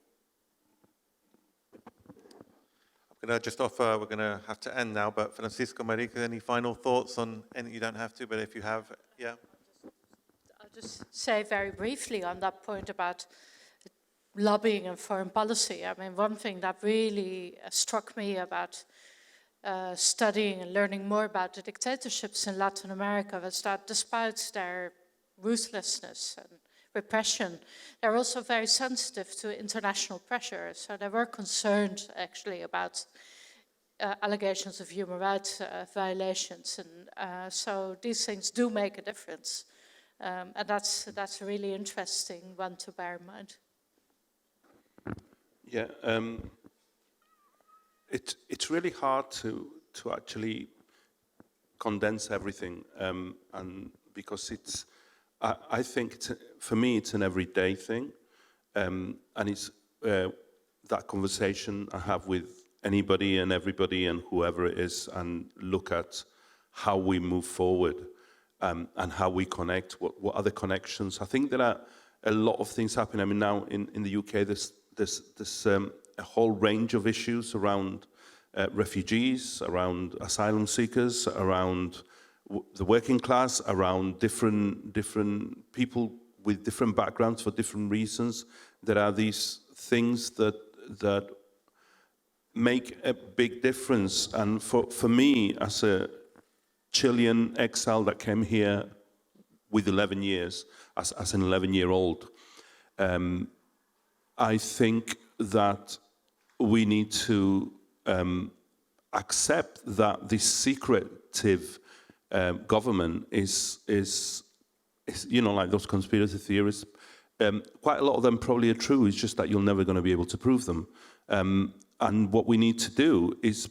I'm going to just offer, we're going to have to end now, but Francisco, Marika, any final thoughts on anything? You don't have to, but if you have, yeah. I'll just say very briefly on that point about lobbying and foreign policy. I mean, one thing that really struck me about studying and learning more about the dictatorships in Latin America was that despite their ruthlessness and repression, they're also very sensitive to international pressure. So they were concerned actually about allegations of human rights violations. And so these things do make a difference. And that's a really interesting one to bear in mind. Yeah, it's really hard to actually condense everything, and because it's, I think for me it's an everyday thing, and it's that conversation I have with anybody and everybody and whoever it is, and look at how we move forward, and how we connect. What are the connections? I think there are a lot of things happening. I mean, now in the UK, there's a whole range of issues around refugees, around asylum seekers, around the working class, around different people with different backgrounds for different reasons. There are these things that make a big difference. And for me, as a Chilean exile that came here with 11 years, as an 11-year-old, I think that we need to accept that this secretive government is, you know, like those conspiracy theories. Quite a lot of them probably are true. It's just that you're never going to be able to prove them. And what we need to do is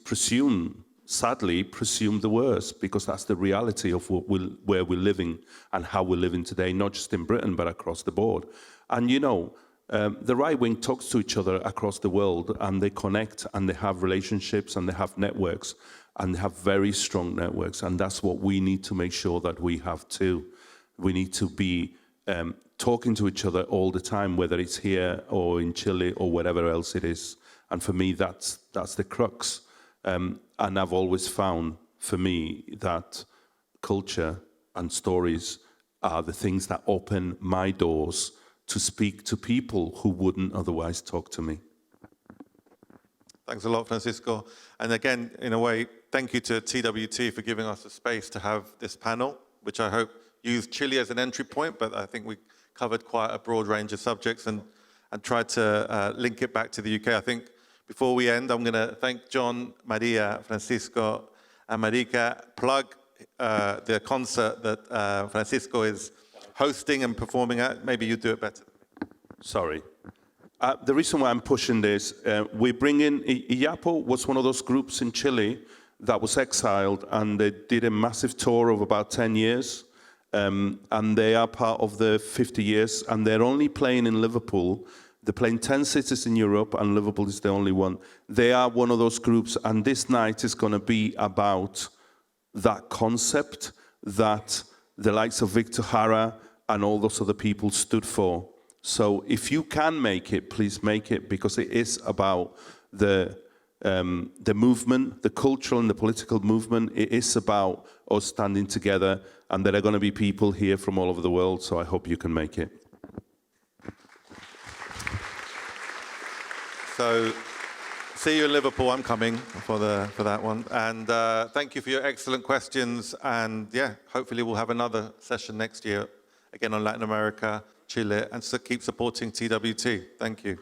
sadly presume the worst, because that's the reality of where we're living and how we're living today, not just in Britain, but across the board. And, you know, the right wing talks to each other across the world, and they connect, and they have relationships, and they have networks, and they have very strong networks. And that's what we need to make sure that we have too. We need to be talking to each other all the time, whether it's here or in Chile or wherever else it is. And for me, that's the crux. And I've always found, for me, that culture and stories are the things that open my doors to speak to people who wouldn't otherwise talk to me. Thanks a lot, Francisco. And again, in a way, thank you to TWT for giving us a space to have this panel, which I hope used Chile as an entry point, but I think we covered quite a broad range of subjects and tried to link it back to the UK. I think before we end, I'm going to thank John, Maria, Francisco, and Marika. Plug the concert that Francisco is hosting and performing at. Maybe you do it better. Sorry. The reason why I'm pushing this, we bring in, Iyapo was one of those groups in Chile that was exiled, and they did a massive tour of about 10 years. And they are part of the 50 years, and they're only playing in Liverpool. They're playing 10 cities in Europe, and Liverpool is the only one. They are one of those groups, and this night is going to be about that concept that the likes of Victor Jara and all those other people stood for. So if you can make it, please make it, because it is about the movement, the cultural and the political movement. It is about us standing together, and there are going to be people here from all over the world, so I hope you can make it. So, see you in Liverpool. I'm coming for that one. And thank you for your excellent questions. And yeah, hopefully we'll have another session next year, again on Latin America, Chile, and so keep supporting TWT. Thank you.